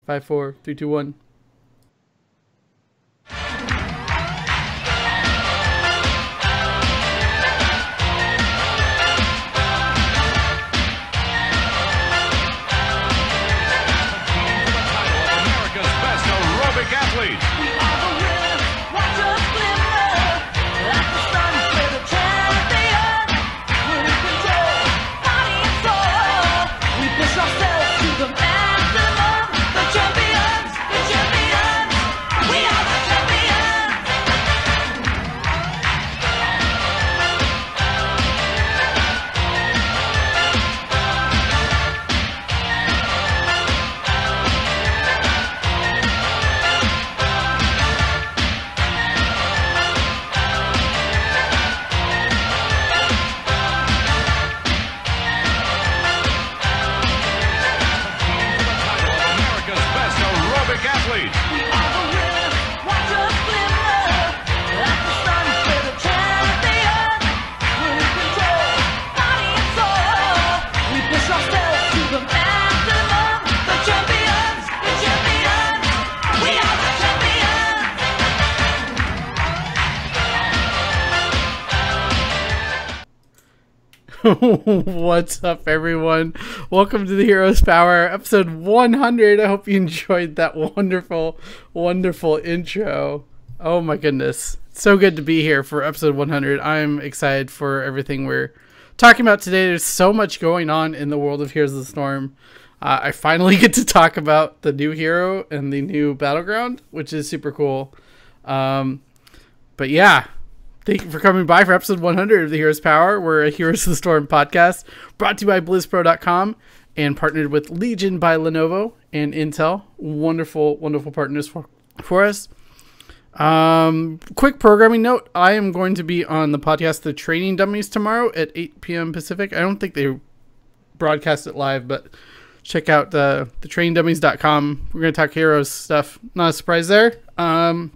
5, 4, 3, 2, 1. What's up, everyone? Welcome to the Heroes Power, episode 100. I hope you enjoyed that wonderful intro. Oh my goodness. So good to be here for episode 100. I'm excited for everything we're talking about today. There's so much going on in the world of Heroes of the Storm. I finally get to talk about the new hero and the new battleground, which is super cool. But yeah. Thank you for coming by for episode 100 of the Heroes Power. We're a Heroes of the Storm podcast brought to you by BlizzPro.com and partnered with Legion by Lenovo and Intel. Wonderful partners for us. Quick programming note. I am going to be on the podcast The Training Dummies tomorrow at 8 p.m. Pacific. I don't think they broadcast it live, but check out thetrainingdummies.com. We're going to talk Heroes stuff. Not a surprise there. And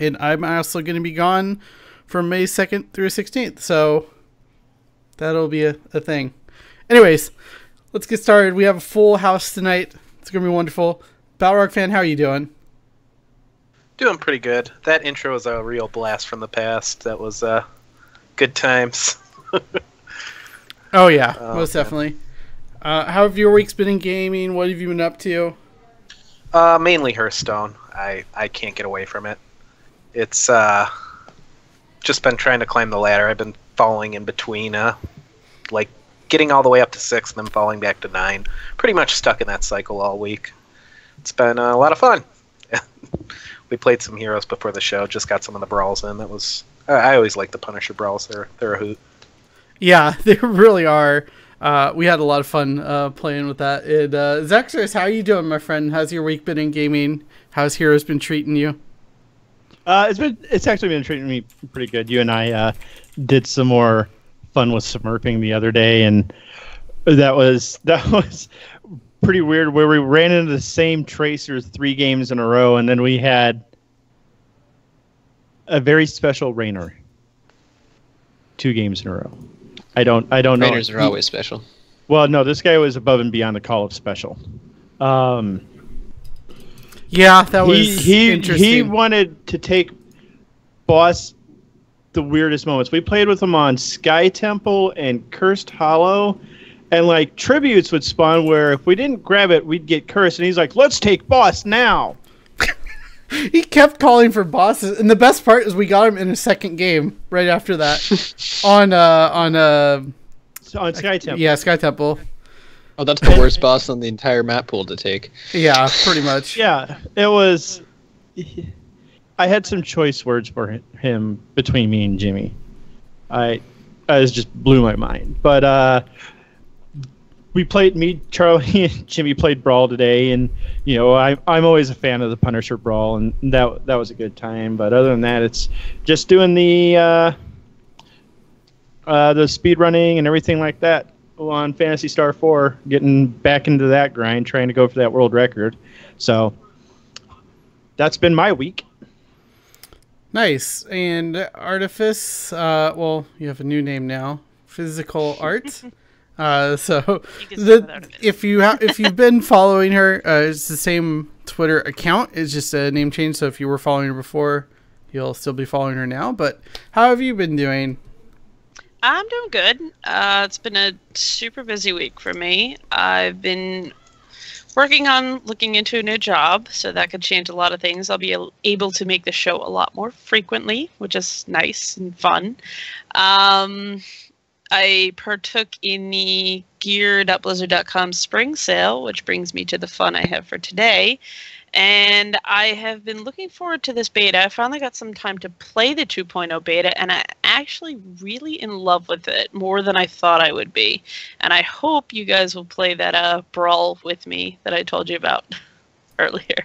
I'm also going to be gone from May 2nd through 16th, so that'll be a thing. Anyways, let's get started. We have a full house tonight. It's going to be wonderful. Balrog fan, how are you doing? Doing pretty good. That intro was a real blast from the past. That was good times. Oh, yeah, most definitely. How have your weeks been in gaming? What have you been up to? Mainly Hearthstone. I can't get away from it. It's just been trying to climb the ladder. I've been falling in between, like getting all the way up to 6 and then falling back to 9. Pretty much stuck in that cycle all week. It's been a lot of fun. We played some heroes before the show. Just got some of the brawls in. That was I always like the Punisher brawls. They're a hoot. Yeah, they really are. We had a lot of fun playing with that. Zexus, how are you doing, my friend? How's your week been in gaming? How's Heroes been treating you? It's actually been treating me pretty good. You and I did some more fun with Smurfing the other day, and that was pretty weird. Where we ran into the same tracers 3 games in a row, and then we had a very special Rainer 2 games in a row. I don't know. Rainers are always special. Well, no, this guy was above and beyond the call of special. Yeah, that was interesting. He wanted to take boss the weirdest moments. We played with him on Sky Temple and Cursed Hollow, and like tributes would spawn where if we didn't grab it, we'd get cursed. And he's like, "Let's take boss now." He kept calling for bosses, and the best part is we got him in a second game right after that on Sky Temple. Yeah, Sky Temple. Oh, that's the worst boss on the entire map pool to take. Yeah, pretty much. Yeah, it was. I had some choice words for him between me and Jimmy. I just blew my mind. But we played. Me, Charlie, and Jimmy played Brawl today, and you know I'm always a fan of the Punisher Brawl, and that was a good time. But other than that, it's just doing the speed running and everything like that on Phantasy Star 4, getting back into that grind, trying to go for that world record. So that's been my week. Nice. And Artifice, well, you have a new name now, Physical Art. If you've been following her, it's the same Twitter account is just a name change. So if you were following her before, you'll still be following her now. But how have you been doing? I'm doing good. It's been a super busy week for me. I've been working on looking into a new job, so that could change a lot of things. I'll be able to make the show a lot more frequently, which is nice and fun. I partook in the gear.blizzard.com spring sale, which brings me to the fun I have for today. And I have been looking forward to this beta. I finally got some time to play the 2.0 beta, and I'm actually really in love with it, more than I thought I would be. And I hope you guys will play that brawl with me that I told you about earlier.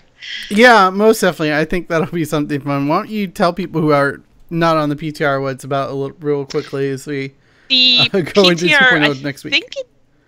Yeah, most definitely. I think that'll be something fun. Why don't you tell people who are not on the PTR what it's about real quickly as we the go PTR, into 2.0 next week.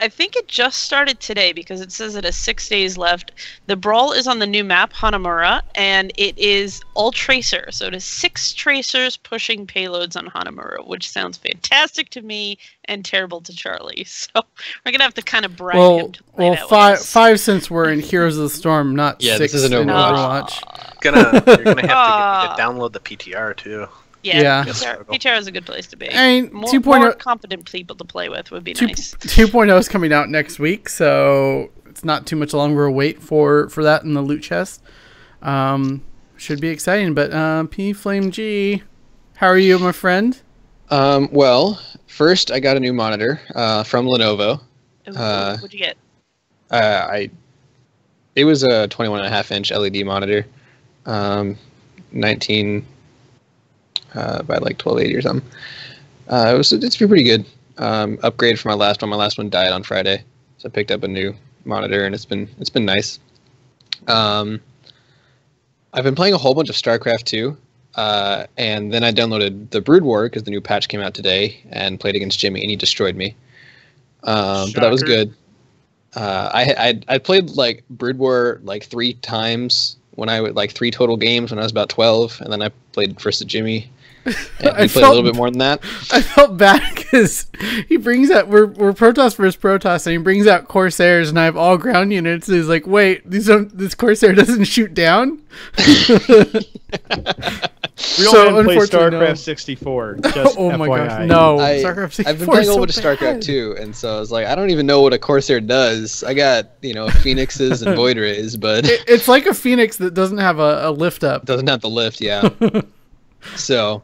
I think it just started today because it says it has 6 days left. The brawl is on the new map, Hanamura, and it is all tracer. So it is 6 tracers pushing payloads on Hanamura, which sounds fantastic to me and terrible to Charlie. So we're going to have to kind of brag him to play that with us. 5 since we're in Heroes of the Storm, not 6 this isn't in Overwatch. Overwatch. You're gonna have to get me to download the PTR too. Yeah. PTR is a good place to be. I mean, more 2.0 competent people to play with would be nice. 2.0 is coming out next week, so it's not too much longer a wait for that in the loot chest. Should be exciting. But P Flame G, how are you, my friend? Well, first I got a new monitor from Lenovo. What'd you get? It was a 21.5-inch LED monitor, 19 by like 1280 or something. It's pretty good. Upgraded from my last one. My last one died on Friday, so I picked up a new monitor, and it's been nice. I've been playing a whole bunch of StarCraft 2, and then I downloaded the Brood War because the new patch came out today, and played against Jimmy, and he destroyed me. But that was good. I played like Brood War like 3 times when I would like 3 total games when I was about 12, and then I played versus Jimmy. And he played a little bit more than that. I felt bad because he brings out we're Protoss versus Protoss, and he brings out Corsairs, and I have all ground units. And he's like, "Wait, this Corsair doesn't shoot down." We only play StarCraft 64. Just oh my FYI. gosh, no! StarCraft 64 I've been playing a little bit of StarCraft 2, and so I was like, I don't even know what a Corsair does. I got Phoenixes and Void Rays, but it's like a Phoenix that doesn't have a lift up. Doesn't have the lift, yeah. So.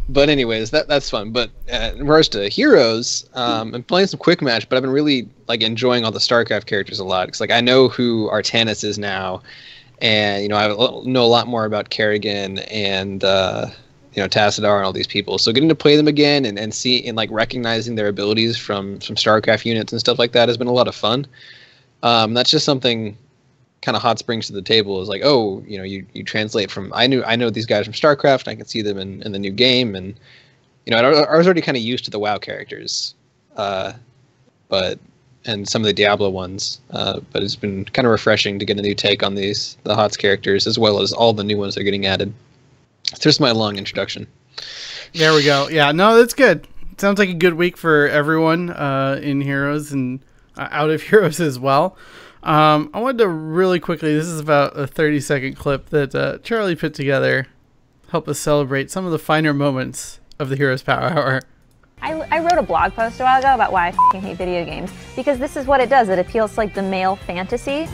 But anyways, that's fun. But in regards to Heroes, I'm playing some quick match, but I've been really like enjoying all the StarCraft characters a lot. Because like I know who Artanis is now, and I know a lot more about Kerrigan and Tassadar and all these people. So getting to play them again and see and like recognizing their abilities from StarCraft units and stuff like that has been a lot of fun. That's just something kind of hot springs to the table is like, you translate from I know these guys from StarCraft, and I can see them in the new game, and I was already kind of used to the WoW characters, and some of the Diablo ones, but it's been kind of refreshing to get a new take on the HOTS characters as well as all the new ones that are getting added. It's just my long introduction. There we go. Yeah, no, that's good. Sounds like a good week for everyone in Heroes and out of Heroes as well. I wanted to really quickly, this is about a 30-second clip that Charlie put together, help us celebrate some of the finer moments of the Heroes Power Hour. I wrote a blog post a while ago about why I f***ing hate video games, because this is what it does. It appeals to like the male fantasy.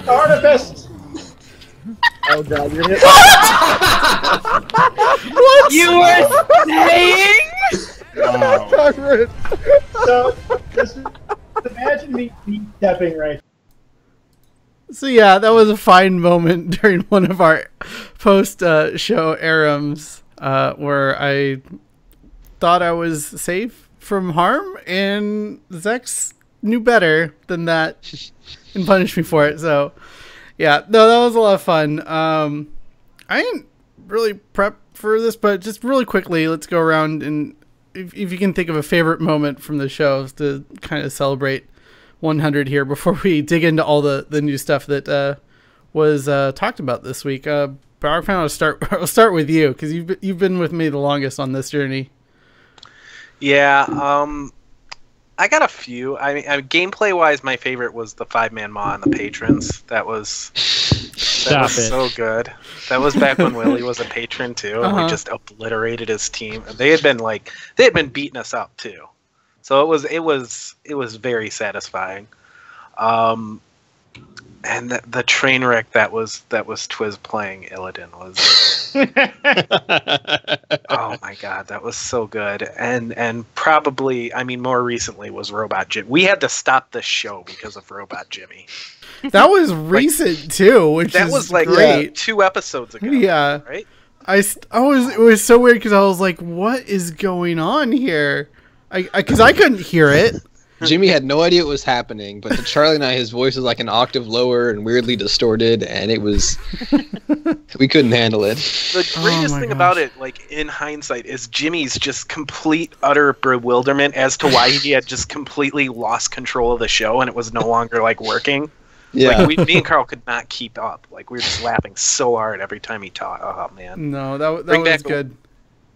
Artifice! Oh god, you're hit. What? You were saying? Wow. So, imagine me stepping right. So yeah, that was a fine moment during one of our post-show errums where I thought I was safe from harm, and Zex knew better than that and punished me for it. So yeah, no, that was a lot of fun. I didn't really prep for this, but just really quickly, let's go around and if you can think of a favorite moment from the show to kind of celebrate 100 here before we dig into all the new stuff that was talked about this week. Powerhour, I'll start with you because you've been with me the longest on this journey. Yeah, I got a few. I mean, gameplay wise, my favorite was the 5-man Maw and the patrons. That was so good. That was back when Willie was a patron too, and we just obliterated his team. They had been beating us up too, so it was very satisfying. And the train wreck that was Twiz playing Illidan was oh my god, that was so good. And probably, I mean, more recently was Robot Jimmy. We had to stop the show because of Robot Jimmy. That was recent too, which that was like great. 2 episodes ago. Yeah, right. It was so weird because I was like, what is going on here? Because I couldn't hear it. Jimmy had no idea what was happening, but to Charlie and I, his voice was like an octave lower and weirdly distorted, and it was... we couldn't handle it. The greatest thing about it, like, in hindsight, is Jimmy's just complete, utter bewilderment as to why he had just completely lost control of the show and it was no longer, like, working. Yeah. Like, me and Carl could not keep up. Like, we were just laughing so hard every time he talked. Oh, man. No, that was good.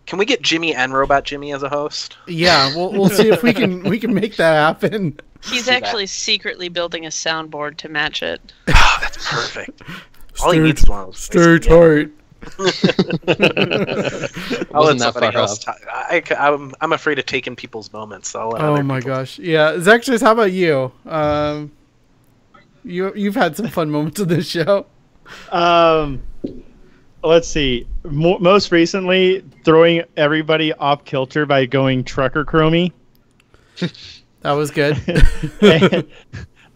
Can we get Jimmy and Robot Jimmy as a host? Yeah, we'll see if we can make that happen. He's actually secretly building a soundboard to match it. Oh, that's perfect. All he needs is one of those. Stay tight. I'll let somebody else talk. I'm afraid of taking people's moments. So oh my gosh, yeah. Zextras, how about you? You've had some fun moments on this show. Let's see. Most recently, throwing everybody off kilter by going trucker chromie. That was good. The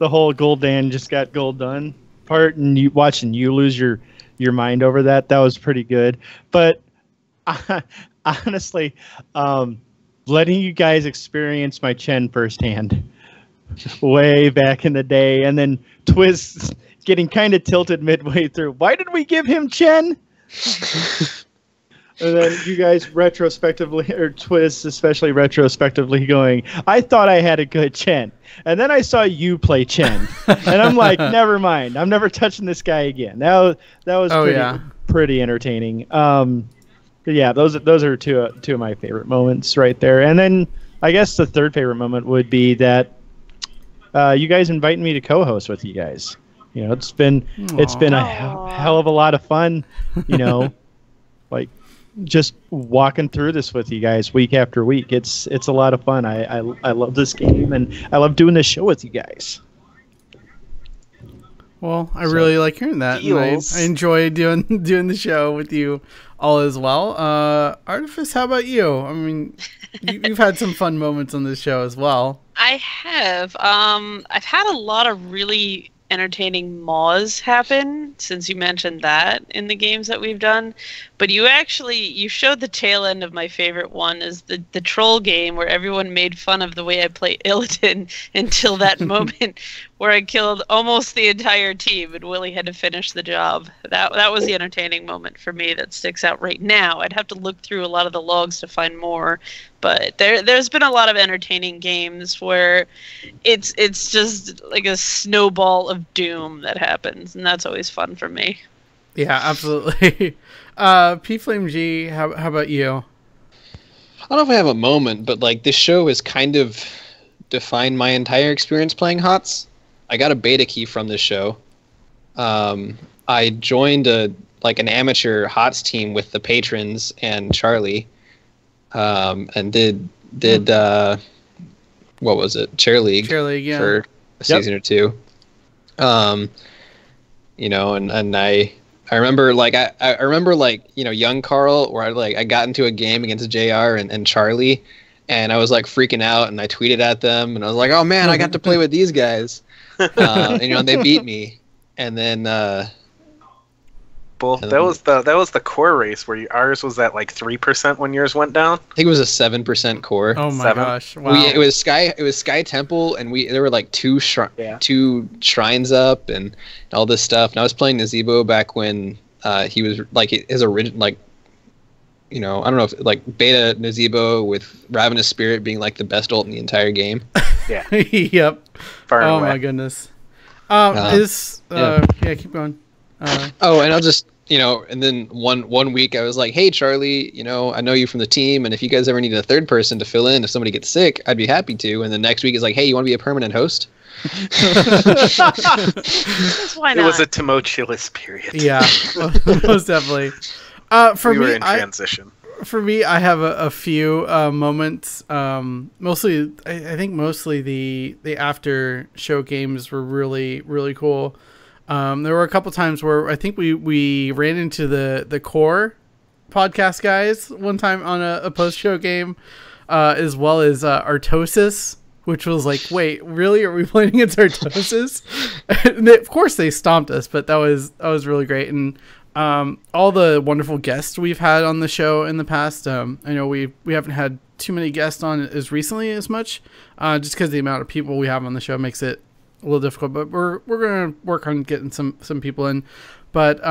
whole Gul'dan just got gold done part, and watching you lose your mind over that was pretty good. But honestly, letting you guys experience my Chen firsthand, way back in the day, and then Twiz getting kind of tilted midway through. Why did we give him Chen? And then you guys retrospectively, or Twiz especially retrospectively, going, I thought I had a good Chen. And then I saw you play Chen. And I'm like, never mind. I'm never touching this guy again. That was pretty entertaining. Yeah, those are two of my favorite moments right there. And then I guess the third favorite moment would be that you guys inviting me to co-host with you guys. You know, it's been a hell of a lot of fun, you know, like just walking through this with you guys week after week. It's a lot of fun. I love this game, and I love doing this show with you guys. Well, I really like hearing that. I enjoy doing the show with you all as well. Artifice, how about you? I mean, you've had some fun moments on this show as well. I have. I've had a lot of really entertaining maws happen, since you mentioned that in the games that we've done. But you showed the tail end of my favorite one, is the troll game where everyone made fun of the way I play Illidan until that moment where I killed almost the entire team and Willie had to finish the job. That was the entertaining moment for me that sticks out right now. I'd have to look through a lot of the logs to find more, but there's been a lot of entertaining games where it's just like a snowball of doom that happens, and that's always fun for me. Yeah, absolutely. P Flame G, how about you? I don't know if I have a moment, but like this show has kind of defined my entire experience playing HOTS. I got a beta key from this show. I joined an amateur HOTS team with the patrons and Charlie, and did what was it? Chair League, yeah, for a season or two. You know, and I remember I remember young Carl, where I got into a game against JR and Charlie, and I was like freaking out, and I tweeted at them, and I was like, oh man, I got to play with these guys. And you know, they beat me, and then that was the core race where ours was at like 3% when yours went down. I think it was a 7% core. Oh my gosh! Wow. It was Sky Temple, and there were like two shrines up and all this stuff. And I was playing Nazebo back when he was like his original, you know, I don't know if beta Nazebo with Ravenous Spirit being like the best ult in the entire game. Yeah. Yep. Far oh away. My goodness. Yeah, keep going. And I'll just and then one week I was like, hey, Charlie, I know you from the team, and if you guys ever need a third person to fill in if somebody gets sick, I'd be happy to. And the next week is like, hey, you want to be a permanent host? Why not? It was a tumultuous period. Yeah, most definitely. We were in transition. For me, I have a few moments. Mostly, I think mostly the after show games were really, really cool. There were a couple times where I think we ran into the core podcast guys one time on a post show game, as well as Artosis, which was like, wait, really? Are we playing against Artosis? And of course they stomped us, but that was really great. And all the wonderful guests we've had on the show in the past. I know we haven't had too many guests on as recently as much, just because the amount of people we have on the show makes it a little difficult. But we're gonna work on getting some people in. But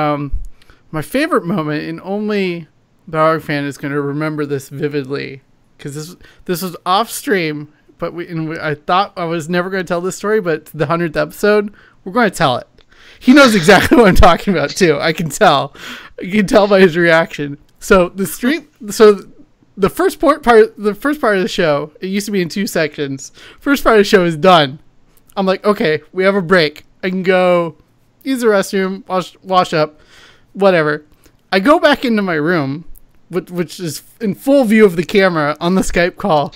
my favorite moment, and only Powerhour fan is going to remember this vividly, because this was off stream. But I thought I was never going to tell this story, but the 100th episode, we're going to tell it. He knows exactly what I'm talking about too. I can tell. You can tell by his reaction. So the first part of the show, it used to be in 2 sections. First part of the show is done. I'm like, okay, we have a break. I can go use the restroom, wash up, whatever. I go back into my room, which is in full view of the camera on the Skype call,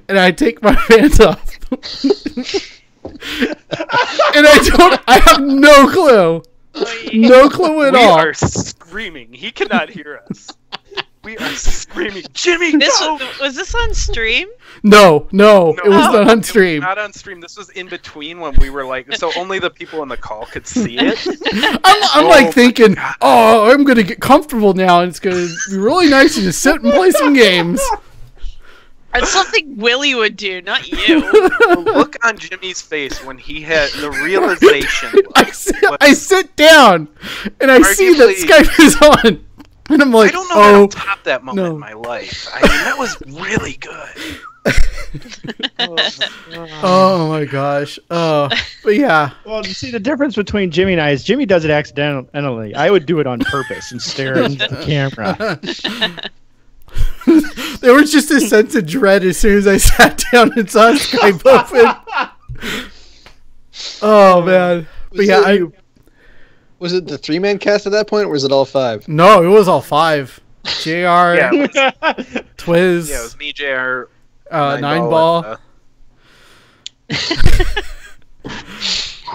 and I take my pants off. And I have no clue. No clue at all. We are screaming. He cannot hear us. We are screaming, Jimmy, no! Was this on stream? No, it was not on stream. Not on stream. This was in between when we were like, so only the people on the call could see it. I'm like thinking, I'm going to get comfortable now, and it's going to be really nice to just sit and play some games. It's something Willie would do, not you. The look on Jimmy's face when he had the realization. I sit down, and I see that Skype is on. And I'm like, I don't know how to top that moment in my life. I mean, that was really good. Oh my gosh. But yeah. Well, you see, the difference between Jimmy and I is Jimmy does it accidentally. I would do it on purpose and stare into the camera. There was just a sense of dread as soon as I sat down and saw Skype open. Oh man. But yeah, was it the 3-man cast at that point, or was it all 5? No, it was all 5. JR, Twiz. Yeah, it was me, JR, 9ball.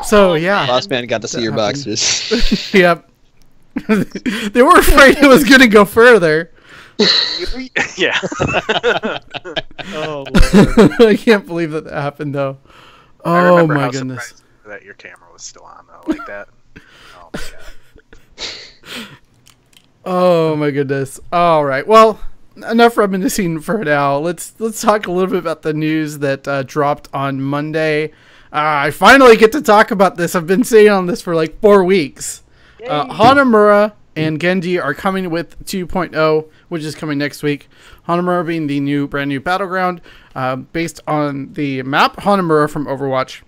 So yeah, Boss Man got to see your boxers. Yep. They were afraid it was going to go further. Yeah. Oh, Lord. I can't believe that happened though. Oh my goodness. That your camera was still on though, like that. Oh my god. Oh my goodness. All right. Well, enough reminiscing for now. Let's talk a little bit about the news that dropped on Monday. I finally get to talk about this. I've been saying on this for like 4 weeks. Hanamura and Genji are coming with 2.0, which is coming next week. Hanamura being the brand new battleground, based on the map Hanamura from Overwatch.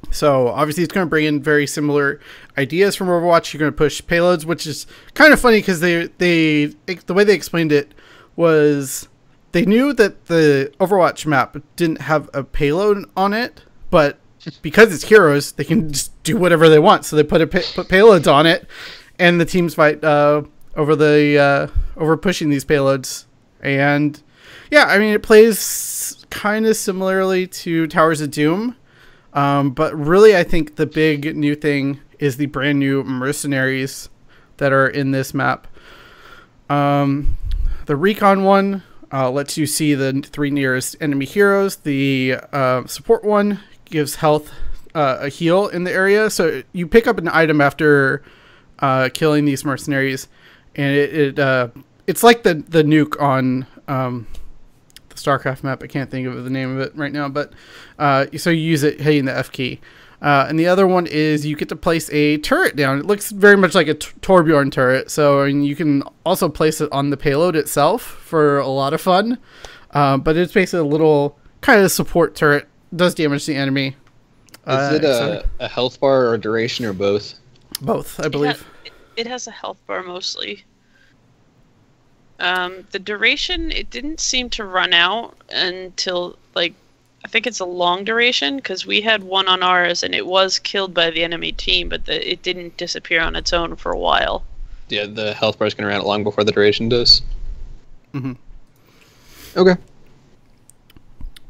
So obviously it's going to bring in very similar ideas from Overwatch. You're going to push payloads, which is kind of funny because the way they explained it was they knew that the Overwatch map didn't have a payload on it, but because it's heroes, they can just do whatever they want. So they put payloads on it, and the teams fight over pushing these payloads. And yeah, I mean, it plays kind of similarly to Towers of Doom. But really, I think the big new thing is the brand new mercenaries that are in this map. The recon one lets you see the 3 nearest enemy heroes. The support one gives health a heal in the area. So you pick up an item after killing these mercenaries, and it's like the nuke on the StarCraft map. I can't think of the name of it right now, but so you use it hitting the F key. And the other one is you get to place a turret down. It looks very much like a Torbjorn turret, so you can also place it on the payload itself for a lot of fun. But it's basically a little kind of support turret. Does damage to the enemy. Is it a health bar or duration or both? Both, I believe. It has a health bar mostly. The duration, it didn't seem to run out until, like, I think it's a long duration, because we had one on ours and it was killed by the enemy team, but it didn't disappear on its own for a while. Yeah, the health bar is going to run out long before the duration does. Mm-hmm. Okay.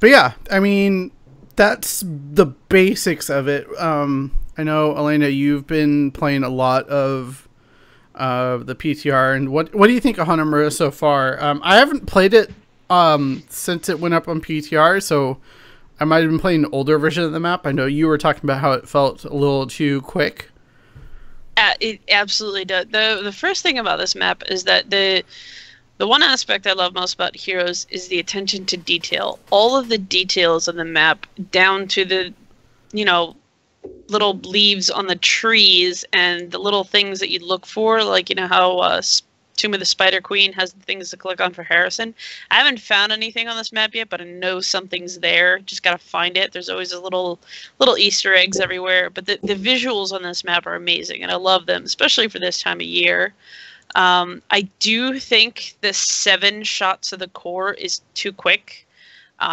But yeah, I mean, that's the basics of it. I know, Elena, you've been playing a lot of the PTR, and what do you think of Hanamura so far? I haven't played it since it went up on PTR, so I might have been playing an older version of the map. I know you were talking about how it felt a little too quick. It absolutely does. The first thing about this map is that the one aspect I love most about Heroes is the attention to detail. All of the details of the map, down to the, little leaves on the trees and the little things that you look for, like, how Tomb of the Spider Queen has the things to click on for Harrison. I haven't found anything on this map yet, but I know something's there. Just gotta find it. There's always a little Easter eggs everywhere. But the visuals on this map are amazing, and I love them, especially for this time of year. I do think the 7 shots to the core is too quick.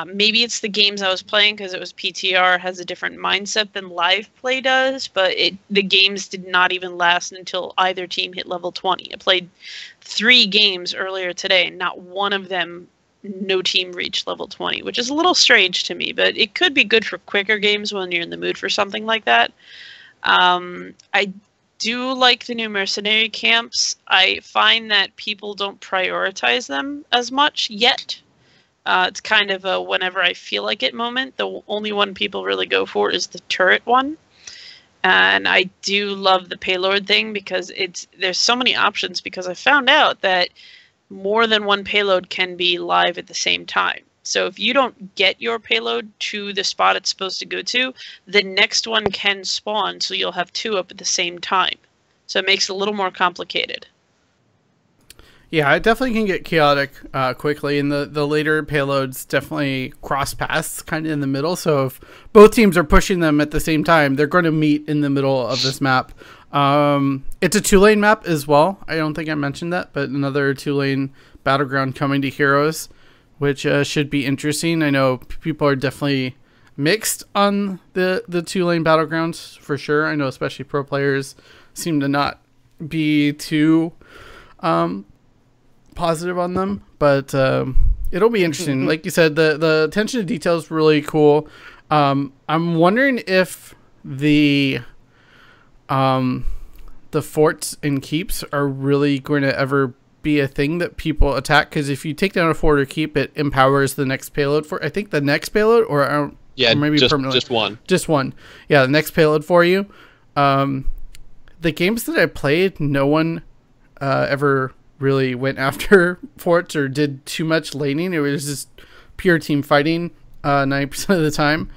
Maybe it's the games I was playing, because it was PTR, has a different mindset than live play does, but the games did not even last until either team hit level 20. I played 3 games earlier today, and not one of them, no team reached level 20, which is a little strange to me, but it could be good for quicker games when you're in the mood for something like that. I do like the new mercenary camps. I find that people don't prioritize them as much yet. It's kind of a whenever I feel like it moment. The only one people really go for is the turret one. And I do love the payload thing, because there's so many options, because I found out that more than one payload can be live at the same time. So if you don't get your payload to the spot it's supposed to go to, the next one can spawn, so you'll have 2 up at the same time. So it makes it a little more complicated. Yeah, it definitely can get chaotic quickly, and the later payloads definitely cross paths kind of in the middle. So if both teams are pushing them at the same time, they're going to meet in the middle of this map. It's a 2-lane map as well. I don't think I mentioned that, but another 2-lane battleground coming to Heroes, which should be interesting. I know people are definitely mixed on the 2-lane battlegrounds for sure. I know especially pro players seem to not be too positive on them, but it'll be interesting. Like you said, the attention to detail is really cool. I'm wondering if the forts and keeps are really going to ever be a thing that people attack, because if you take down a fort or keep, it empowers the next payload for, I think, the next payload, or maybe permanently. Just one. Yeah, the next payload for you. The games that I played, no one ever really went after forts or did too much laning. It was just pure team fighting 90% of the time.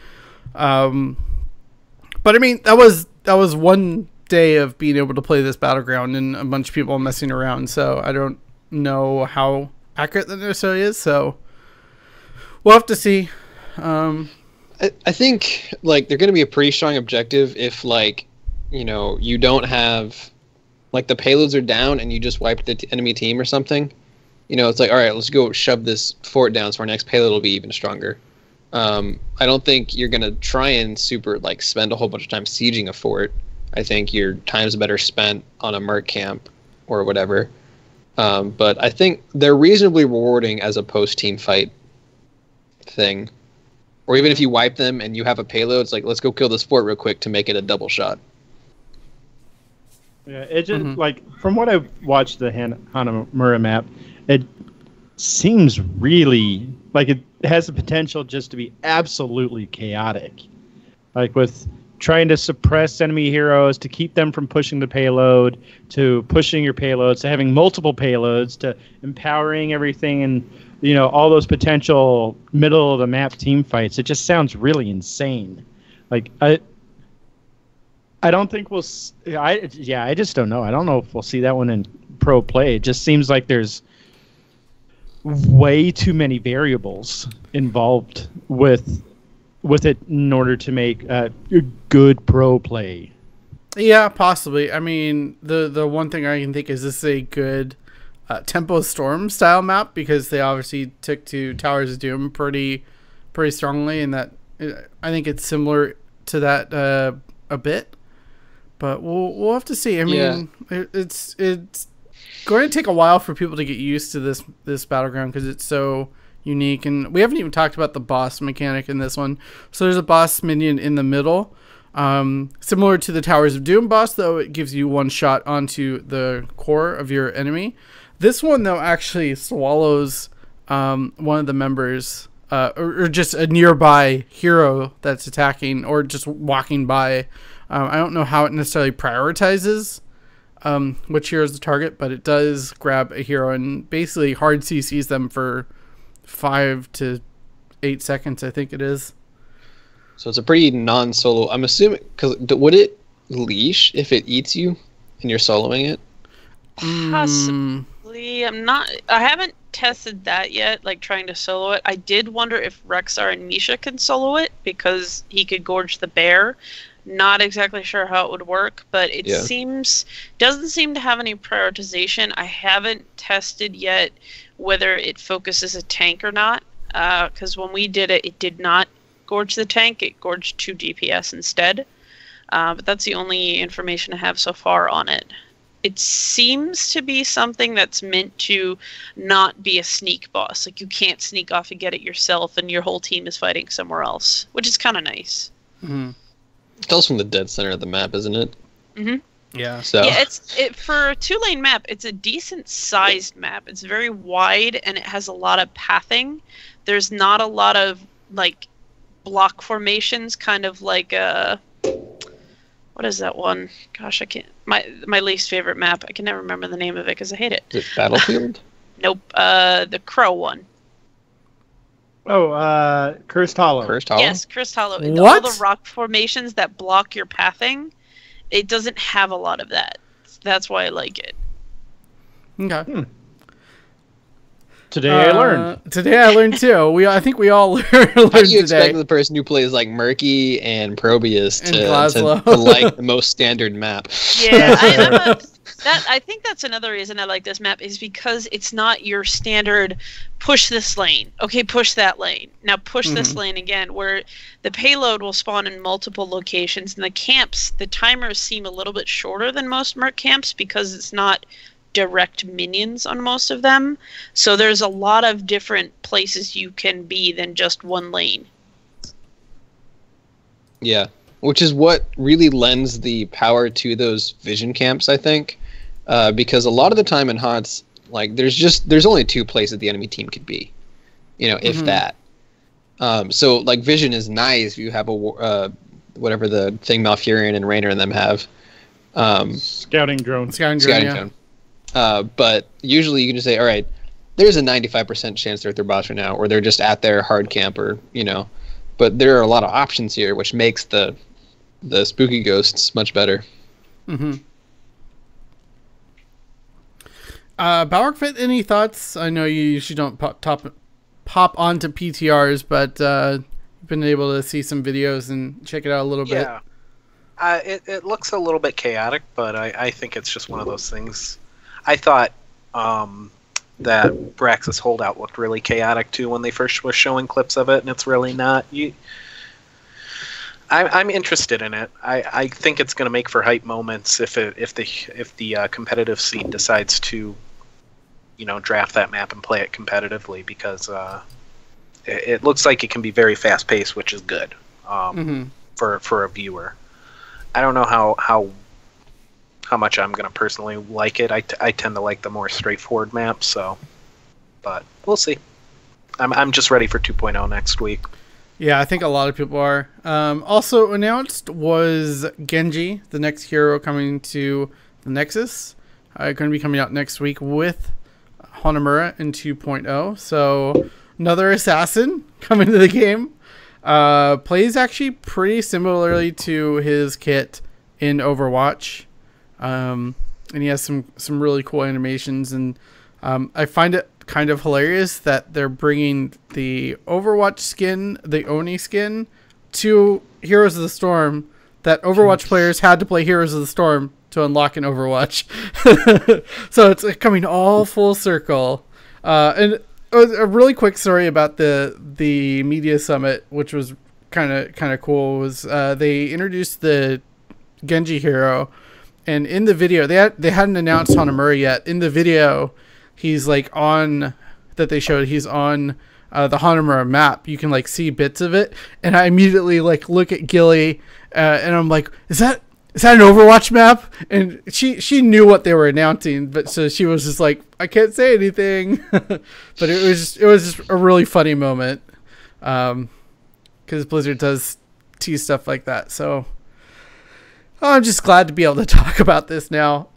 But I mean, that was one day of being able to play this battleground and a bunch of people messing around. So I don't know how accurate that necessarily is. So we'll have to see. I think like they're going to be a pretty strong objective if you don't have the payloads are down and you just wipe the enemy team or something. It's like, all right, let's go shove this fort down so our next payload will be even stronger. I don't think you're going to try and spend a whole bunch of time sieging a fort. I think your time's better spent on a merc camp or whatever. But I think they're reasonably rewarding as a post-team fight thing. Or even if you wipe them and you have a payload, it's like, let's go kill this fort real quick to make it a double shot. Yeah, it just from what I've watched the Hanamura map, it seems really like it has the potential just to be absolutely chaotic. Like with trying to suppress enemy heroes to keep them from pushing the payload, to pushing your payloads, to having multiple payloads, to empowering everything, and all those potential middle of the map team fights. It just sounds really insane. I don't think we'll. I just don't know. I don't know if we'll see that one in pro play. It just seems like there's way too many variables involved with it in order to make good pro play. Yeah, possibly. I mean, the one thing I can think is this is a good Tempo Storm style map because they obviously took to Towers of Doom pretty strongly, and that I think it's similar to that a bit. But we'll have to see. I mean, it's going to take a while for people to get used to this battleground because it's so unique, and we haven't even talked about the boss mechanic in this one. So there's a boss minion in the middle. Similar to the Towers of Doom boss, though, it gives you one shot onto the core of your enemy. This one, though, actually swallows one of the members, or just a nearby hero that's attacking or just walking by. I don't know how it necessarily prioritizes which hero is the target, but it does grab a hero and basically hard CCs them for 5 to 8 seconds, I think it is. So it's a pretty non-solo. I'm assuming, because would it leash if it eats you and you're soloing it? Possibly. I haven't tested that yet, like trying to solo it. I did wonder if Rexar and Misha can solo it because he could gorge the bear. Not exactly sure how it would work, but it doesn't seem to have any prioritization. I haven't tested yet whether it focuses a tank or not, because when we did it, it did not gorge the tank. It gorged 2 DPS instead. But that's the only information I have so far on it. It seems to be something that's meant to not be a sneak boss. Like, you can't sneak off and get it yourself, and your whole team is fighting somewhere else, which is kind of nice. Mm-hmm. It's also from the dead center of the map, isn't it? Mm-hmm. Yeah. So yeah, for a 2-lane map, it's a decent sized map. It's very wide and it has a lot of pathing. There's not a lot of like block formations, kind of like what is that one? Gosh, I can't. My least favorite map. I can never remember the name of it because I hate it. Is it Battlefield? Nope. The Crow one. Oh, Cursed Hollow. Cursed Hollow? Yes, Cursed Hollow. What? All the rock formations that block your pathing, it doesn't have a lot of that. That's why I like it. Okay. Today I learned. Today I learned too. I think we all learned How do you today. expect the person who plays like Murky and Probius And to Glaslow. like the most standard map? Yeah, I think that's another reason I like this map is because it's not your standard push this lane. Okay, push that lane. Now push this lane again, where the payload will spawn in multiple locations, and the camps, the timers seem a little bit shorter than most Merc camps because it's not direct minions on most of them. So there's a lot of different places you can be than just one lane. Yeah, which is what really lends the power to those vision camps, I think, because a lot of the time in HOTS, like there's only 2 places the enemy team could be, if that. So like vision is nice if you have a whatever the thing Malfurion and Raynor and them have. Scouting drone. Scouting Scouting drone. But usually you can just say, all right, there's a 95% chance they're at their boss right now, or they're just at their hard camp, or But there are a lot of options here, which makes the spooky ghosts much better. Mm-hmm. Bowerfit, any thoughts? I know you usually don't pop onto PTRs, but you've been able to see some videos and check it out a little bit. Yeah. It looks a little bit chaotic, but I think it's just one of those things. I thought that Braxis Holdout looked really chaotic too when they first was showing clips of it, and it's really not. I'm interested in it. I think it's going to make for hype moments if the competitive scene decides to, draft that map and play it competitively, because it looks like it can be very fast paced, which is good for a viewer. I don't know how much I'm going to personally like it. I tend to like the more straightforward maps, but we'll see. I'm just ready for 2.0 next week. Yeah, I think a lot of people are. Also announced was Genji, the next hero coming to the Nexus. Going to be coming out next week with Hanamura in 2.0. So another assassin coming to the game. Plays actually pretty similarly to his kit in Overwatch. And he has some really cool animations, and I find it kind of hilarious that they're bringing the Overwatch skin, the Oni skin, to Heroes of the Storm, that Overwatch players had to play Heroes of the Storm to unlock an Overwatch. So it's coming all full circle. And a really quick story about the media summit, which was kind of cool, was they introduced the Genji hero, and in the video they hadn't announced Hanamura yet. In the video, he's like on that they showed, he's on the Hanamura map. You can like see bits of it, and I immediately like look at Gilly, and I'm like, is that an Overwatch map? And she knew what they were announcing, but so she was just like, I can't say anything. But it was just a really funny moment, because Blizzard does tease stuff like that. So I'm just glad to be able to talk about this now.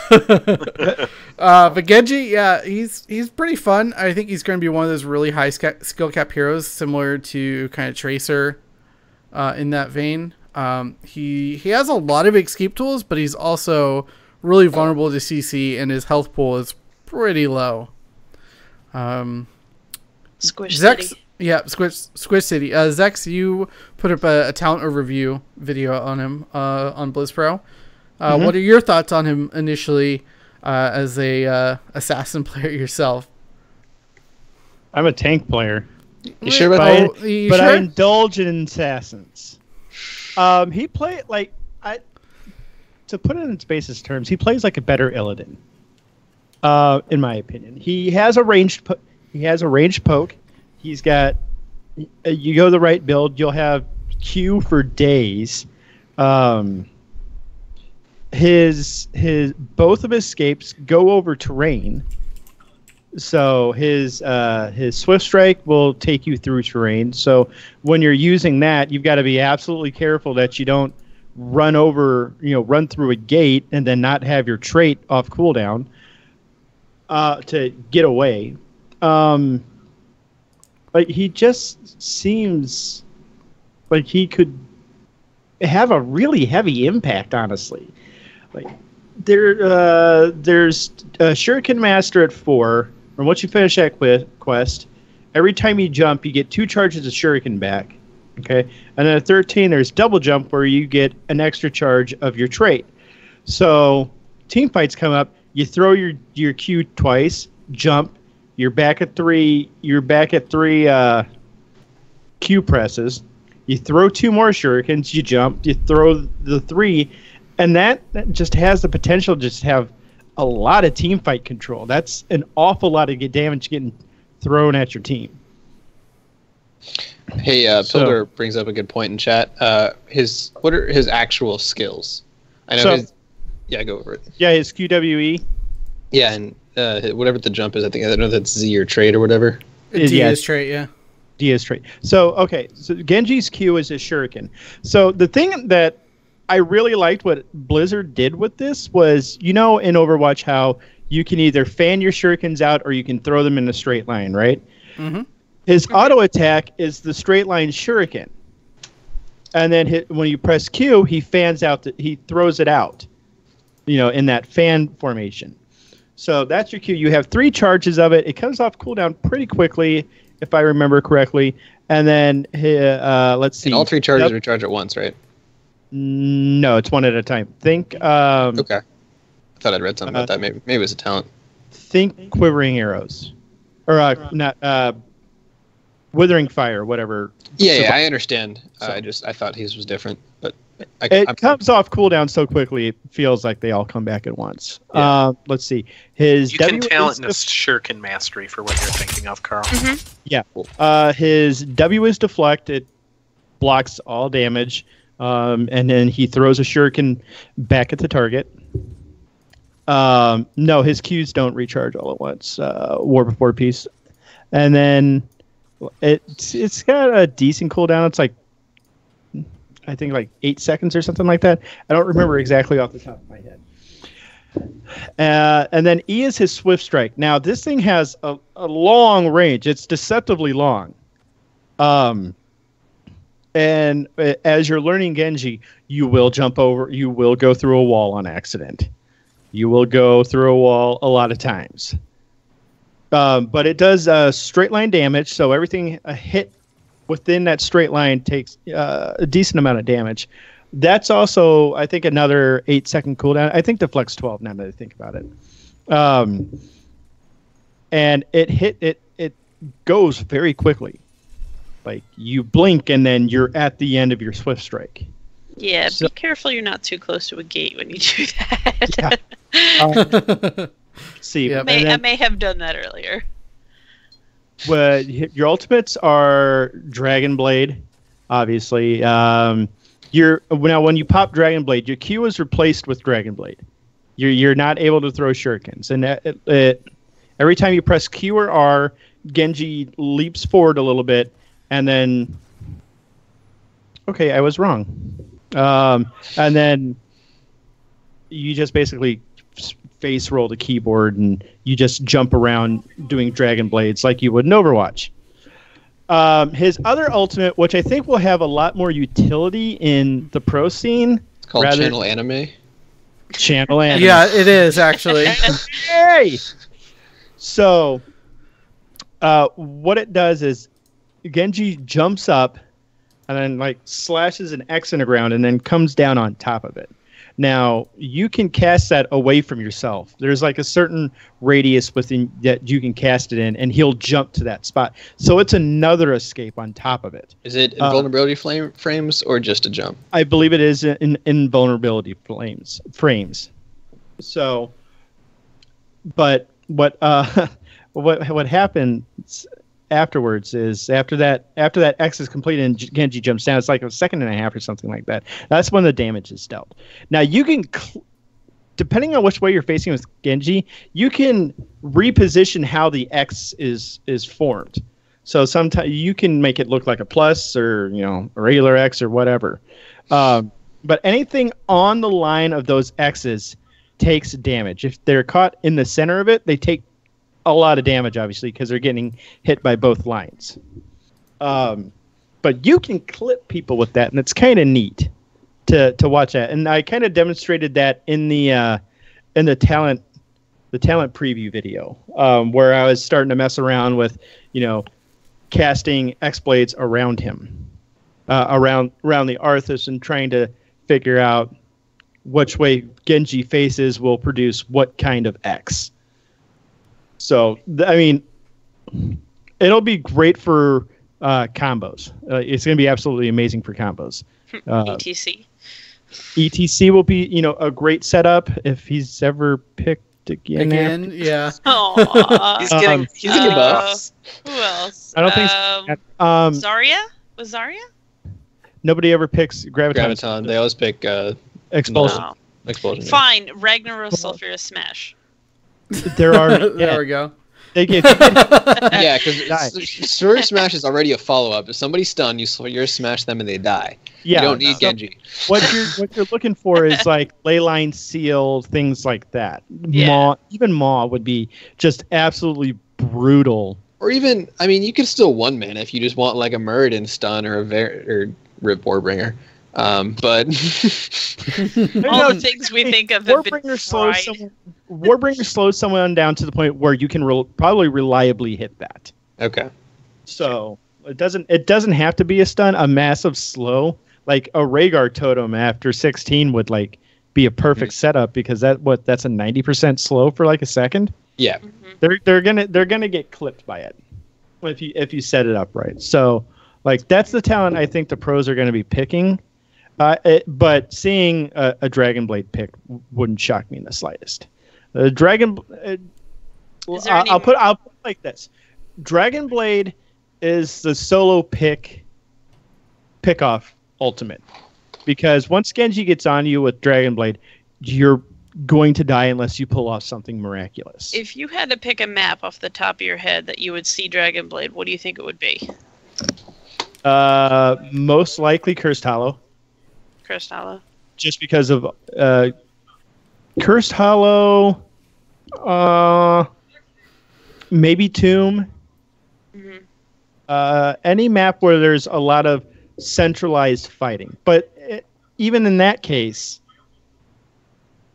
But Genji, yeah, he's pretty fun. I think he's going to be one of those really high skill cap heroes, similar to kind of Tracer, in that vein. He has a lot of escape tools, but he's also really vulnerable to CC, and his health pool is pretty low. Squish Zex, City. yeah, Squish City. Zex, you put up a talent overview video on him on BlizzPro. What are your thoughts on him initially, as a assassin player yourself? I'm a tank player. You sure about that? But I indulge in assassins. He played like to put it in its basis terms, he plays like a better Illidan. In my opinion, he has a ranged poke. He's got, you go the right build, you'll have Q for days. His both of his escapes go over terrain. So his Swift Strike will take you through terrain. So when you're using that, you've got to be absolutely careful that you don't run through a gate and then not have your trait off cooldown to get away. But he just seems like he could have a really heavy impact, honestly. Like there's Shuriken Master at 4. And once you finish that quest, every time you jump, you get 2 charges of Shuriken back. Okay, and then at 13, there's double jump where you get an extra charge of your trait. So team fights come up, you throw your Q twice, jump, you're back at 3. You're back at 3 Q presses. You throw 2 more Shurikens, you jump, you throw the 3, and that just has the potential to just have a lot of team fight control. That's an awful lot of damage getting thrown at your team. Hey, Pilder brings up a good point in chat. What are his actual skills? I know go over it. Yeah, his QWE. Yeah, and whatever the jump is, I don't know if that's Z or trade or whatever. D is trait, yeah. D is trait. So Genji's Q is his Shuriken. So the thing that I really liked what Blizzard did with this was, in Overwatch how you can either fan your shurikens out or you can throw them in a straight line, right? Mm-hmm. His auto attack is the straight line shuriken, and then when you press Q, he fans out. He throws it out, in that fan formation. So that's your Q. You have 3 charges of it. It comes off cooldown pretty quickly, if I remember correctly. And then let's see. And all 3 charges recharge at once, right? No, it's one at a time. Think. Okay. I thought I'd read something about that. Maybe it was a talent. Think quivering arrows, or not withering fire, whatever. Yeah, I understand. So, I thought his was different, but it comes off cooldown so quickly it feels like they all come back at once. Yeah. Let's see. You can talent this Shuriken Mastery for what you're thinking of, Carl. Mm-hmm. Yeah. His W is deflect. It blocks all damage. And then he throws a shuriken back at the target. No, his Qs don't recharge all at once. War Before Peace. And then it's got a decent cooldown. It's like, I think like 8 seconds or something like that. I don't remember exactly off the top of my head. And then E is his Swift Strike. Now, this thing has a long range. It's deceptively long. And as you're learning Genji, you will jump over, you will go through a wall on accident. You will go through a wall a lot of times. But it does straight line damage, so everything a hit within that straight line takes a decent amount of damage. That's also, I think, another 8-second cooldown. I think the Flex 12, now that I think about it. And it goes very quickly. Like, you blink and then you're at the end of your Swift Strike. Yeah, So- be careful you're not too close to a gate when you do that. Yeah. See, Yep. and I then, may have done that earlier. your ultimates are Dragon Blade, obviously. Now when you pop Dragon Blade, your Q is replaced with Dragon Blade. You're not able to throw shurikens, and every time you press Q or R, Genji leaps forward a little bit, and then okay, I was wrong. And then you just basically face roll the keyboard and you just jump around doing Dragon Blades like you would in Overwatch. His other ultimate, which I think will have a lot more utility in the pro scene. It's called Channel Anime. Channel Anime. Yeah, it is actually. Hey! So, what it does is Genji jumps up and then like slashes an X in the ground and then comes down on top of it. Now, you can cast that away from yourself. There's like a certain radius within that you can cast it in, and he'll jump to that spot. So it's another escape on top of it. Is it invulnerability frames or just a jump? I believe it is in invulnerability frames. So, but what what happens afterwards is after that X is completed and Genji jumps down, it's like a second and a half or something like that. That's when the damage is dealt. Now you can, depending on which way you're facing with Genji, you can reposition how the X is formed. So sometimes you can make it look like a plus or a regular X or whatever. But anything on the line of those X's takes damage. If they're caught in the center of it, they take a lot of damage, obviously, because they're getting hit by both lines. But you can clip people with that, and it's kind of neat to watch that. And I kind of demonstrated that in the talent preview video, where I was starting to mess around with, casting X blades around him, around the Arthas, and trying to figure out which way Genji faces will produce what kind of X. So, I mean, it'll be great for combos. It's going to be absolutely amazing for combos. ETC. ETC will be, a great setup if he's ever picked again. Yeah. Aww. He's getting buffs. Who else? I don't think so. Zarya? Was Zarya? Nobody ever picks Graviton. Graviton. They always pick Expulsion. No. Explosion. Fine. Ragnaros Sulfurous Smash. There are. There we go. They get. Yeah, because Sword Smash is already a follow-up. If somebody's stunned, you smash them and they die. Yeah, you don't need Genji. What you're looking for is like leyline seal, things like that. Yeah. Even Maw would be just absolutely brutal. Or even, I mean, you could still one man if you just want like a Muradin stun or or Rip Warbringer. But All the things we think of have been Warbringer slows someone down to the point where you can probably reliably hit that. okay. So it doesn't have to be a stun. A massive slow, like a Rhaegar totem after 16 would like be a perfect setup, because that's a 90% slow for like a second. Yeah. They're gonna get clipped by it if you set it up right. So like that's the talent I think the pros are going to be picking. But seeing a Dragon Blade pick wouldn't shock me in the slightest. Dragon. I'll put it like this: Dragon Blade is the solo pick-off ultimate, because once Genji gets on you with Dragon Blade, you're going to die unless you pull off something miraculous. If you had to pick a map off the top of your head that you would see Dragon Blade, what do you think it would be? Most likely Cursed Hollow. Cursed Hollow. Just because of Cursed Hollow, maybe Tomb. Any map where there's a lot of centralized fighting. But even in that case,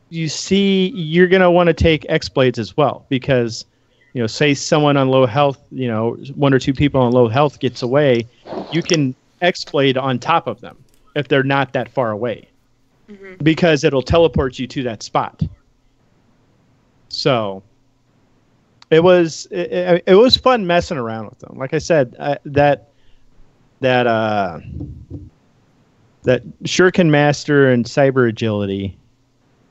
you're going to want to take X-Blades as well, because, say someone on low health, one or two people on low health gets away, you can X-Blade on top of them. if they're not that far away, Mm-hmm. because it'll teleport you to that spot. So it was fun messing around with them. Like I said, that Shuriken Master and Cyber Agility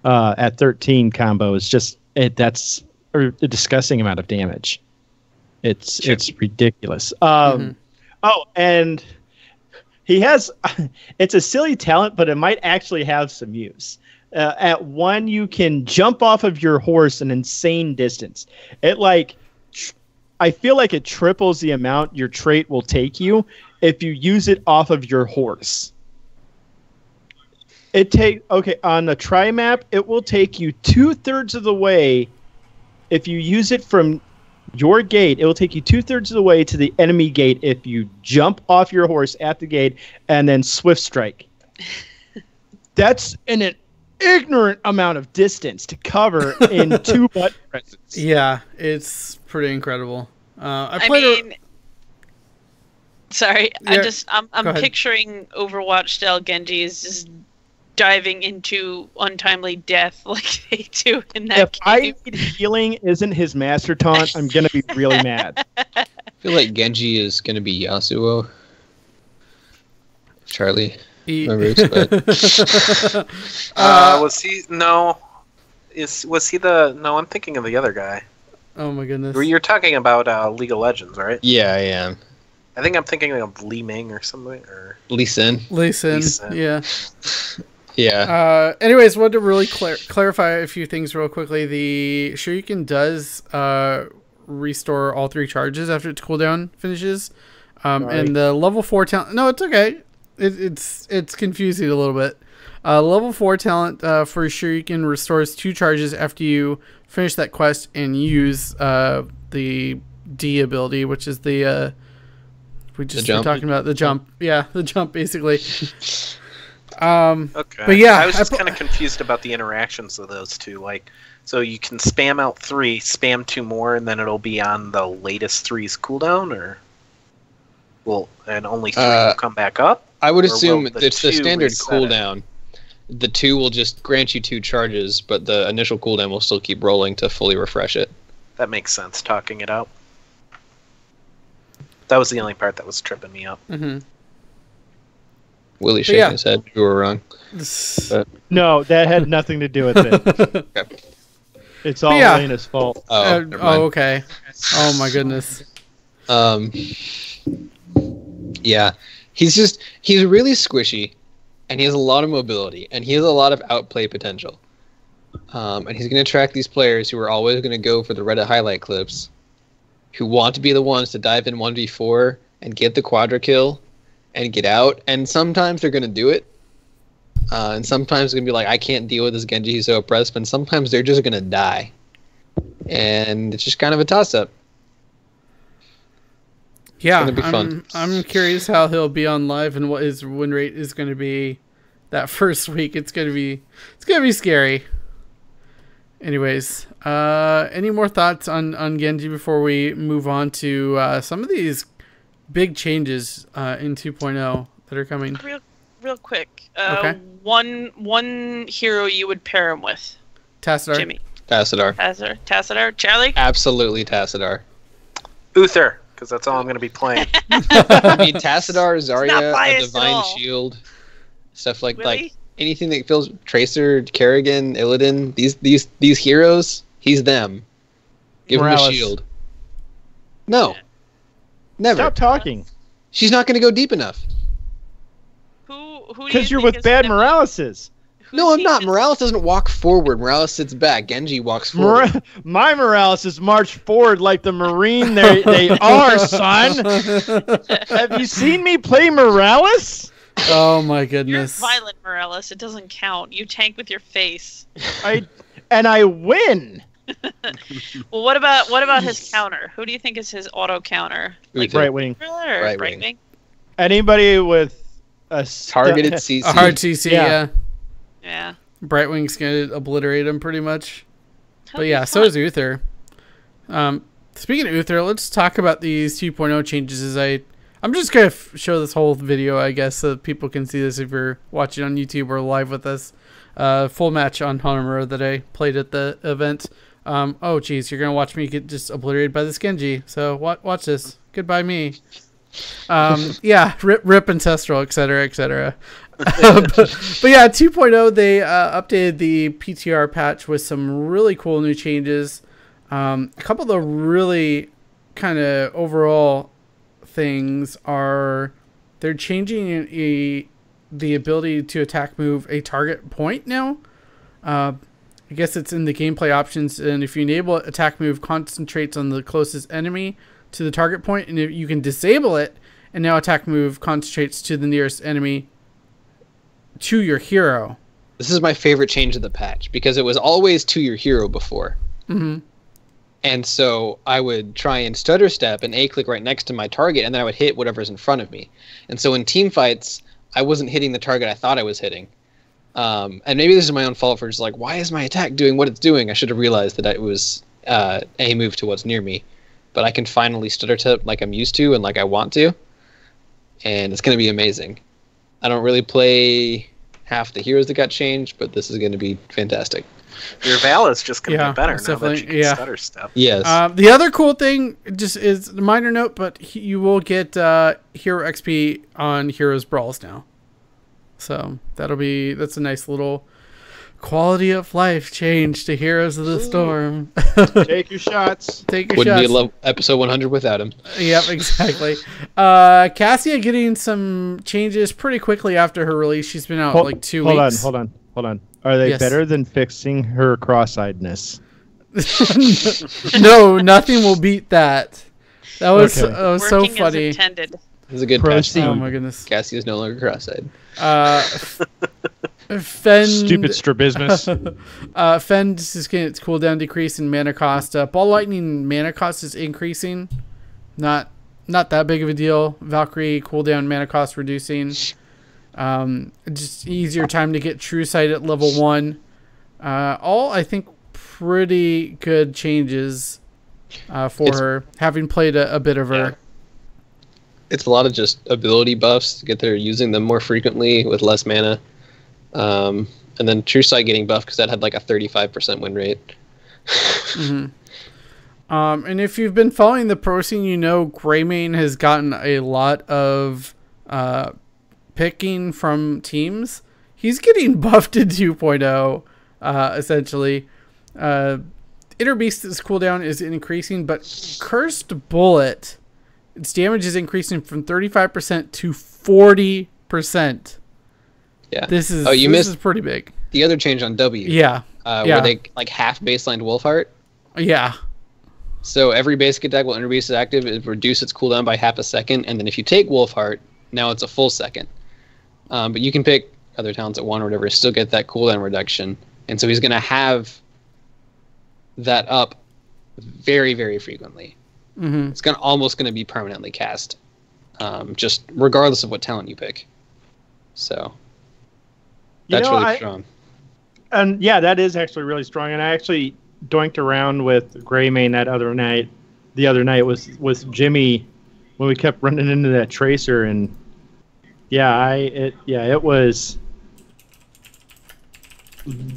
at 13 combo is just that's a disgusting amount of damage. It's ridiculous. Oh, and he has it's a silly talent, but it might actually have some use. At 1, you can jump off of your horse an insane distance. I feel like it triples the amount your trait will take you if you use it off of your horse. On the tri map, it will take you 2/3 of the way. If you use it from your gate, it will take you 2/3 of the way to the enemy gate if you jump off your horse at the gate and then swift strike. That's an ignorant amount of distance to cover in 2 button presses. Yeah, it's pretty incredible. Sorry, Yeah, I'm go ahead. picturing Overwatch style Genji is just diving into untimely death like they do in that If I game. need healing isn't his master taunt, I'm going to be really mad. I feel like Genji is going to be Yasuo. Charlie remembers, but Was he? No. Was he the? No, I'm thinking of the other guy. Oh my goodness. You're talking about League of Legends, right? yeah, I am. I think I'm thinking of Li Ming or something. Or Lee Sin. Lee Sin, Lee Sin. yeah. Yeah. Anyways, wanted to really clarify a few things real quickly. The Shuriken does restore all 3 charges after its cooldown finishes. And the level 4 talent... No, it's okay. It's confusing a little bit. Level 4 talent for Shuriken restores 2 charges after you finish that quest and use the D ability, which is the... we just were jump? talking about the jump. Yeah, the jump, basically. Okay. But yeah, I was just kind of confused about the interactions of those two. Like, so you can spam out 3, spam 2 more, and then it'll be on the latest 3's cooldown, or and only 3 will come back up. I would Or will assume the it's the 2 standard reset it? cooldown. The 2 will just grant you 2 charges, but the initial cooldown will still keep rolling to fully refresh it. That makes sense. Talking it out. That was the only part that was tripping me up. Mm-hmm. Willie's shaking yeah. his head. You were wrong. No, that had nothing to do with it. Okay. It's all yeah. Elena's fault. Oh, never mind. Okay. Oh my goodness. Yeah, he's really squishy, and he has a lot of mobility, and he has a lot of outplay potential. And he's going to attract these players who are always going to go for the Reddit highlight clips, who want to be the ones to dive in 1v4 and get the quadra kill and get out. And sometimes they're going to do it. And sometimes they're going to be like, I can't deal with this Genji, he's so oppressed. And sometimes they're just going to die. And it's just kind of a toss-up. Yeah, gonna be fun. I'm curious how he'll be on live and what his win rate is going to be that first week. It's gonna be scary. Anyways, any more thoughts on Genji before we move on to some of these big changes in 2.0 that are coming? Real quick. Okay. One hero you would pair him with, Tassadar. Jimmy. Tassadar. Tassadar. Charlie. Absolutely Tassadar. Uther, because that's all I'm going to be playing. I mean, Tassadar, Zarya, a biased at Divine all. Shield, stuff like Really? anything that feels Tracer, Kerrigan, Illidan, these heroes, he's them. Give him Morales. a shield. No. Never. Stop talking. She's not going to go deep enough. Who? Because you're with bad Moraleses. No, I'm not. Morales doesn't walk forward. Morales sits back. Genji walks forward. My Morales is marched forward like the Marine they are, son. Have you seen me play Morales? Oh my You're goodness. violent, Morales. It doesn't count. You tank with your face. I win. Well, what about his counter? Who do you think is his auto counter? Like Uther. Right wing. Thriller or Right Bright wing. Wing? Anybody with a Targeted CC. A hard CC, yeah. Yeah. Brightwing's gonna obliterate him pretty much. That'll But be yeah, so fun. is Uther. Speaking of Uther, let's talk about these 2.0 changes. As I I'm just going to show this whole video, I guess, so that people can see this if you're watching on YouTube or live with us. Full match on Hanamura that I played at the event. Oh, geez, you're going to watch me get just obliterated by this Genji. So watch this. Goodbye, me. Yeah, rip Ancestral, etc., etc. But yeah, 2.0, they updated the PTR patch with some really cool new changes. A couple of the really kind of overall things are they're changing the ability to attack move a target point now. I guess it's in the gameplay options, and if you enable it, attack move concentrates on the closest enemy to the target point, and if you can disable it, and now attack move concentrates to the nearest enemy to your hero. This is my favorite change of the patch, because it was always to your hero before. Mm-hmm. And so I would try and stutter step and A-click right next to my target, and then I would hit whatever's in front of me. And so in team fights, I wasn't hitting the target I thought I was hitting. And maybe this is my own fault for just like, why is my attack doing what it's doing? I should have realized that it was a move to what's near me. But I can finally stutter step like I'm used to and like I want to. And it's going to be amazing. I don't really play half the heroes that got changed, but this is going to be fantastic. Your Val is just going to be better now that you can stutter step. Yes. The other cool thing just is a minor note, but you will get hero XP on Heroes Brawls now. So that's a nice little quality of life change to Heroes of the Storm. Take your shots. Take your Wouldn't shots. be episode 100 without him. Yep, exactly. Cassia getting some changes pretty quickly after her release. She's been out like 2 weeks. Hold on. Are they better than fixing her cross-eyedness? No, nothing will beat that. That was, Okay. so Working funny. as intended. This is a good patch. Oh my goodness. Cassie is no longer cross-eyed. Fend, Stupid strabismus. Fend is getting its cooldown decrease in mana cost. Ball Lightning mana cost is increasing. Not that big of a deal. Valkyrie cooldown mana cost reducing. Just easier time to get True Sight at level 1. All, I think, pretty good changes for her, having played a bit of her. Yeah. It's a lot of just ability buffs to get there, using them more frequently with less mana. And then True Sight getting buffed because that had like a 35% win rate. Mm-hmm. And if you've been following the pro scene, you know Greymane has gotten a lot of picking from teams. He's getting buffed in 2.0, essentially. Inner Beast's cooldown is increasing, but Cursed Bullet, its damage is increasing from 35% to 40%. Yeah. This is this is pretty big. The other change on W. Yeah. Where they like half baselined Wolfheart. Yeah. So every basic attack while Inner Beast is active, it reduces its cooldown by half a second, and then if you take Wolfheart, now it's a full second. But you can pick other talents at 1 or whatever, still get that cooldown reduction. And so he's going to have that up very, very frequently. Mm-hmm. It's almost going to be permanently cast, just regardless of what talent you pick. So that's really strong. And yeah, that is actually really strong. And I actually doinked around with Greymane the other night with Jimmy when we kept running into that Tracer, and it was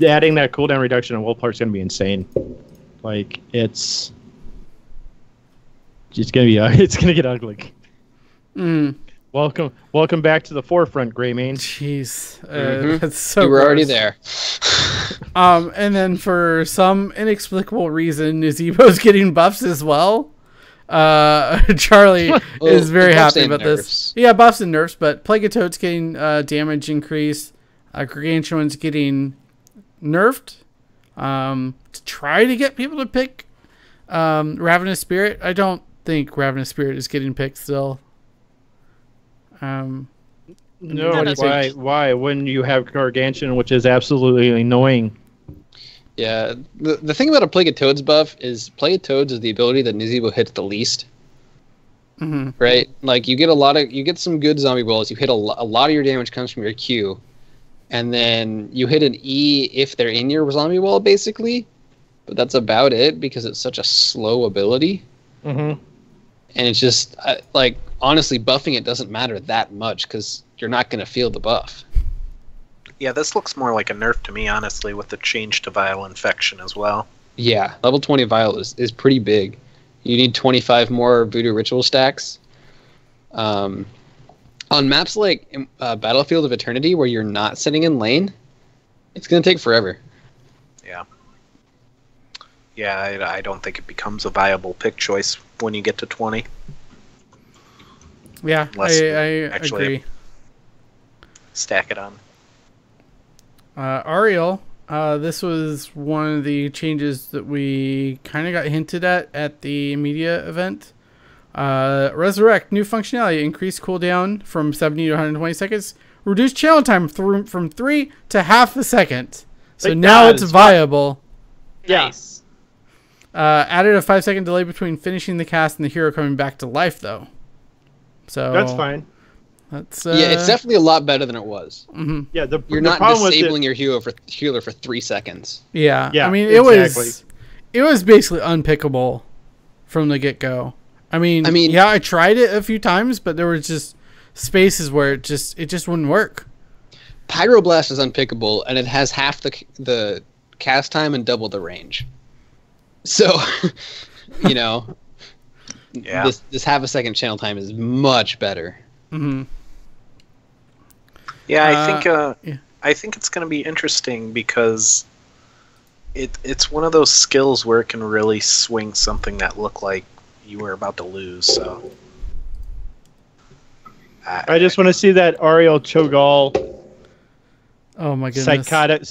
adding that cooldown reduction on Wolfheart's gonna be insane. Like it's gonna get ugly. Welcome back to the forefront, Greymane. Jeez, that's so. You were gross. already there. And then for some inexplicable reason, Nazebo's getting buffs as well. Charlie is very happy about this. Yeah, buffs and nerfs, but Plague of Toad's getting damage increase. Gargantuan's getting nerfed to try to get people to pick Ravenous Spirit. I don't think Ravenous Spirit is getting picked still. No, why wouldn't you have Gargantuan, which is absolutely annoying? Yeah, the thing about a Plague of Toads buff is Plague of Toads is the ability that Nazebo hits the least. Mm-hmm. Right? Like you get some good zombie balls. You hit a lot of your damage comes from your Q, and then you hit an E if they're in your zombie wall, basically. But that's about it because it's such a slow ability. Mm-hmm. And it's just like honestly, buffing it doesn't matter that much because you're not going to feel the buff. Yeah, this looks more like a nerf to me, honestly, with the change to Vial Infection as well. Yeah, level 20 Vial is pretty big. You need 25 more Voodoo Ritual stacks. On maps like Battlefield of Eternity, where you're not sitting in lane, it's going to take forever. Yeah. Yeah, I don't think it becomes a viable pick choice when you get to 20. Yeah, Unless I actually agree. Stack it on. Ariel, this was one of the changes that we kind of got hinted at the media event. Resurrect, new functionality, increased cooldown from 70 to 120 seconds, reduced channel time from 3 to half a second. So Like now that it's is viable. Yeah. Nice. Added a 5-second delay between finishing the cast and the hero coming back to life, though. So That's fine. That's Yeah, it's definitely a lot better than it was. mhm. Yeah, You're the not problem with disabling it, your healer for 3 seconds. Yeah. Yeah, I mean, exactly. it was basically unpickable from the get-go. I mean, yeah, I tried it a few times, but there were just spaces where it just wouldn't work. Pyroblast is unpickable, and it has half the cast time and double the range. So, you know, Yeah. this half a second channel time is much better. Mm-hmm. Yeah, Yeah. I think it's going to be interesting because it's one of those skills where it can really swing something that looked like you were about to lose. So I just want to see that Ariel Cho'Gall Oh my goodness. psychotic,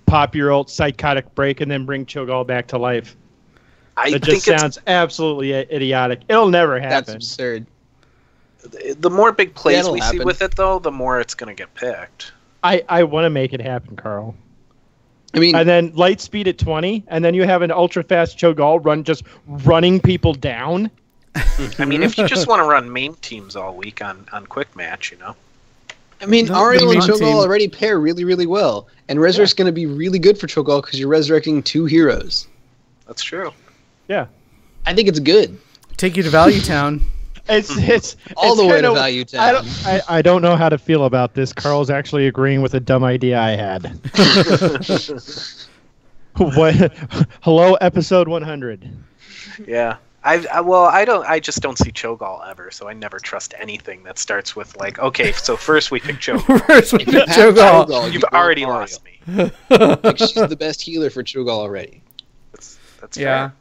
pop your ult psychotic break and then bring Cho'Gall back to life. I It think just sounds absolutely idiotic. It'll never That's happen. absurd. the more big plays That'll we see happen. with it, though, the more it's going to get picked. I want to make it happen, Carl. I mean, And then light speed at 20, and then you have an ultra fast Cho'Gall running people down. I mean, if you just want to run main teams all week on quick match, you know. Ariel and main Cho'Gall team- already pair really, really well. And Resurrect's going to be really good for Cho'Gall because you're resurrecting 2 heroes. That's true. Yeah. I think it's good. Take you to Value Town. It's All it's the way to kinda- Value Town. I don't know how to feel about this. Carl's actually agreeing with a dumb idea I had. What? Hello, episode 100. Yeah. I just don't see Cho'Gall ever, so I never trust anything that starts with like, okay, so first we pick Cho'Gall. First we If you pick have Cho'Gall. Cho'Gall, You've you go already Ariel. lost me. Like, she's the best healer for Cho'Gall already. That's Yeah. fair.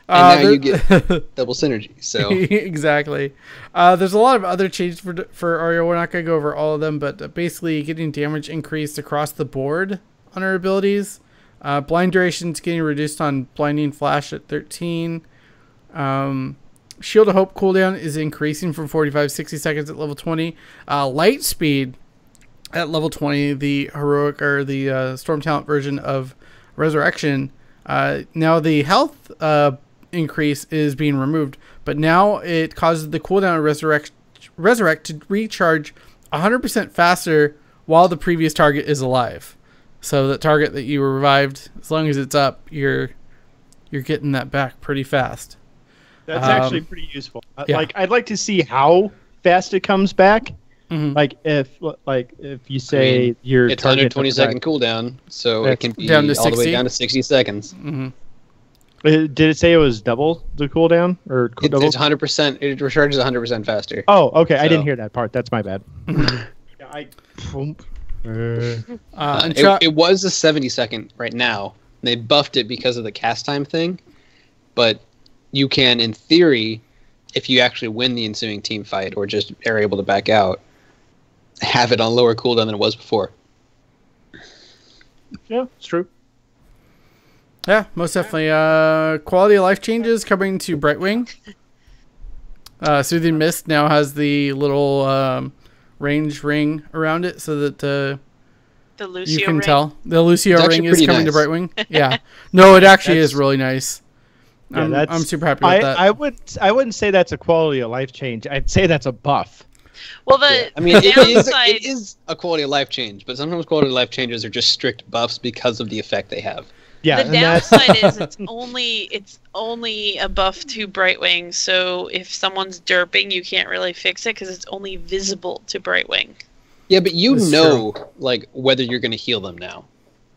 And now you there- get double synergy. So exactly. There's a lot of other changes for Ariel. We're not going to go over all of them, but basically getting damage increased across the board on her abilities. Blind duration's getting reduced on Blinding Flash at 13. Shield of Hope cooldown is increasing from 45 to 60 seconds at level 20. Light speed at level 20, the heroic or the Storm Talent version of Resurrection. Now the health increase is being removed, but now it causes the cooldown of Resurrect to recharge 100% faster while the previous target is alive. So the target that you revived, as long as it's up, you're getting that back pretty fast. That's actually pretty useful. yeah. Like, I'd like to see how fast it comes back. Mhm. Like if you say your it's target 120-second cooldown, so it can be Down to all the way 60? down to 60 seconds. Did it say it was double the cooldown or double? It's 100%. It recharges 100% faster. Oh, okay. I So- didn't hear that part. That's my bad. And It was a 70-second right now. They buffed it because of the cast time thing, but you can, in theory, if you actually win the ensuing team fight or just are able to back out, have it on lower cooldown than it was before. Yeah, it's true. Yeah, most definitely. Quality of life changes coming to Brightwing. Soothing Mist now has the little range ring around it so that The Lucio you can ring. tell. The Lucio It's ring actually is pretty coming to nice. Brightwing. Yeah. No, it actually That's- is really nice. Yeah, I'm super happy with that. I wouldn't say that's a quality of life change. I'd say that's a buff. Well, the I mean, downside. it is a quality of life change, but sometimes quality of life changes are just strict buffs because of the effect they have. Yeah, The and that's downside is it's only a buff to Brightwing, so if someone's derping, you can't really fix it because it's only visible to Brightwing. Yeah, but you That's know, like, whether you're going to heal them now.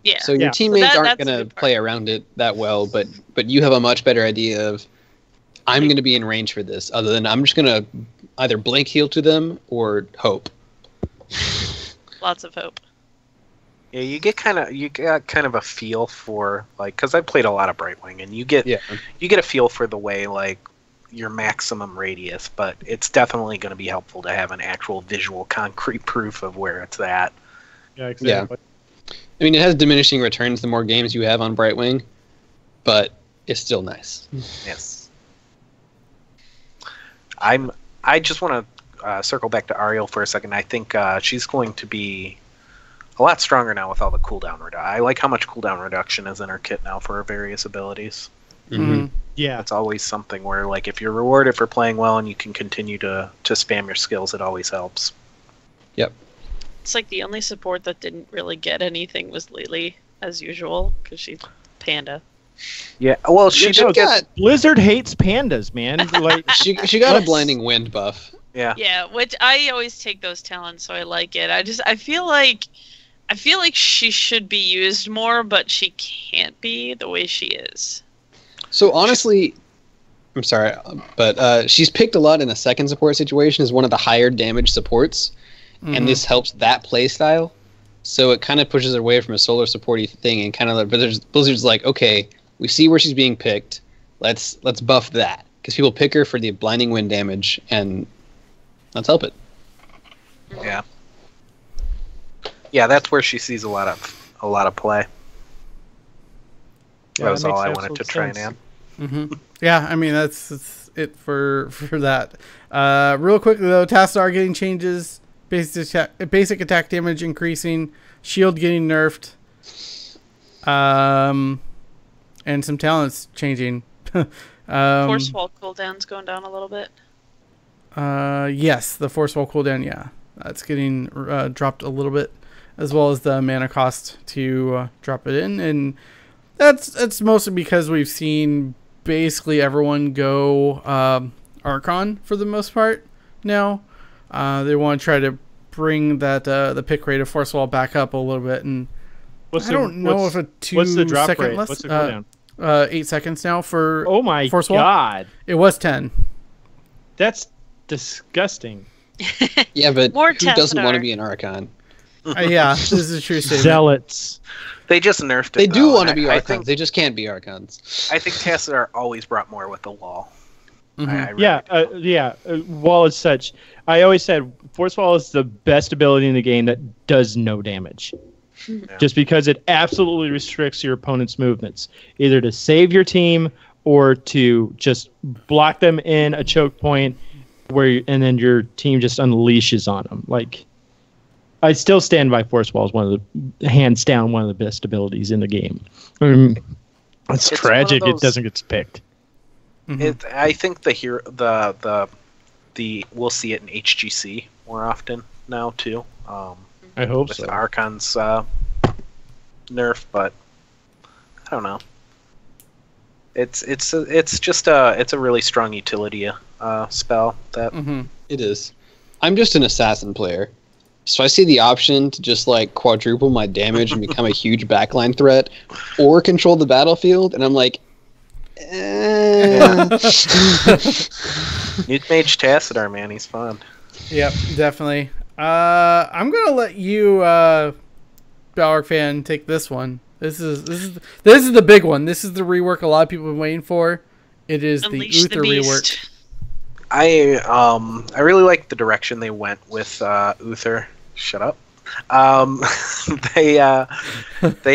Yeah. So your Yeah. teammates So aren't that's a going to good part. play around it that well, but you have a much better idea of, I'm going to be in range for this, other than I'm just going to either blink heal to them or hope. Lots of hope. Yeah, you got kind of a feel for, like, because I played a lot of Brightwing, and you get a feel for the way, like, your maximum radius, but it's definitely going to be helpful to have an actual visual concrete proof of where it's at. yeah, exactly. I mean, it has diminishing returns the more games you have on Brightwing, but it's still nice. Yes. I just want to circle back to Ariel for a second. I think she's going to be a lot stronger now with all the cooldown reduction. I like how much cooldown reduction is in her kit now for her various abilities. Mm-hmm. Yeah, It's always something where, like, if you're rewarded for playing well and you can continue to spam your skills, it always helps. Yep. It's like the only support that didn't really get anything was Lily, as usual, because she's Panda. Yeah, well, she She did get... got, Blizzard hates pandas, man. Like, she got a Yes. blinding wind buff. Yeah. Yeah, which I always take those talents, so I like it. I feel like she should be used more, but she can't be the way she is. So honestly, I'm sorry, but she's picked a lot in the second support situation as one of the higher damage supports, and this helps that play style. So it kind of pushes her away from a solar supporty thing, and kind of Blizzard's like, okay, we see where she's being picked. Let's buff that, because people pick her for the blinding wind damage, and let's help it. Yeah. Yeah, that's where she sees a lot of play. Yeah, That was that all I makes wanted to absolute try and sense. add. Mm-hmm. Yeah, I mean that's it for that. Real quickly though, Tassadar getting changes, basic attack damage increasing, shield getting nerfed, and some talents changing. Force wall cooldown's going down a little bit. Yes, the force wall cooldown. Yeah, that's getting dropped a little bit, as well as the mana cost to drop it in, and that's mostly because we've seen basically everyone go Archon for the most part now. They want to try to bring that the pick rate of force wall back up a little bit, and I don't know if a 2 what's the drop second rate? less. What's the cooldown? 8 seconds now for Oh my force wall. god, It was 10. that's disgusting. Yeah, but More who doesn't want to Tassadar. be an Archon? Yeah, this is a true statement. Zealots. They just nerfed it. They do though, want to and be I Archons. think They just can't be Archons. I think Tassadar always brought more with the wall. Mhm. I really Yeah, wall is such. I always said force wall is the best ability in the game that does no damage. Just because it absolutely restricts your opponent's movements, either to save your team or to just block them in a choke point, and then your team just unleashes on them. Like, I still stand by force wall as one of the hands down one of the best abilities in the game. It's It's tragic one of it those- doesn't get picked. I think the we'll see it in HGC more often now too. I hope With so. Archon's nerf, but I don't know. It's just a really strong utility spell that It is. I'm just an assassin player, so I see the option to just like quadruple my damage and become a huge backline threat, or control the battlefield, and I'm like, Nuke Mage Tassadar, man, he's fun. Yep, definitely. I'm gonna let you, Balrog fan, take this one. This is the big one. This is the rework a lot of people have been waiting for. It is Unleash the the Uther rework. beast. I really like the direction they went with Uther. Shut up. They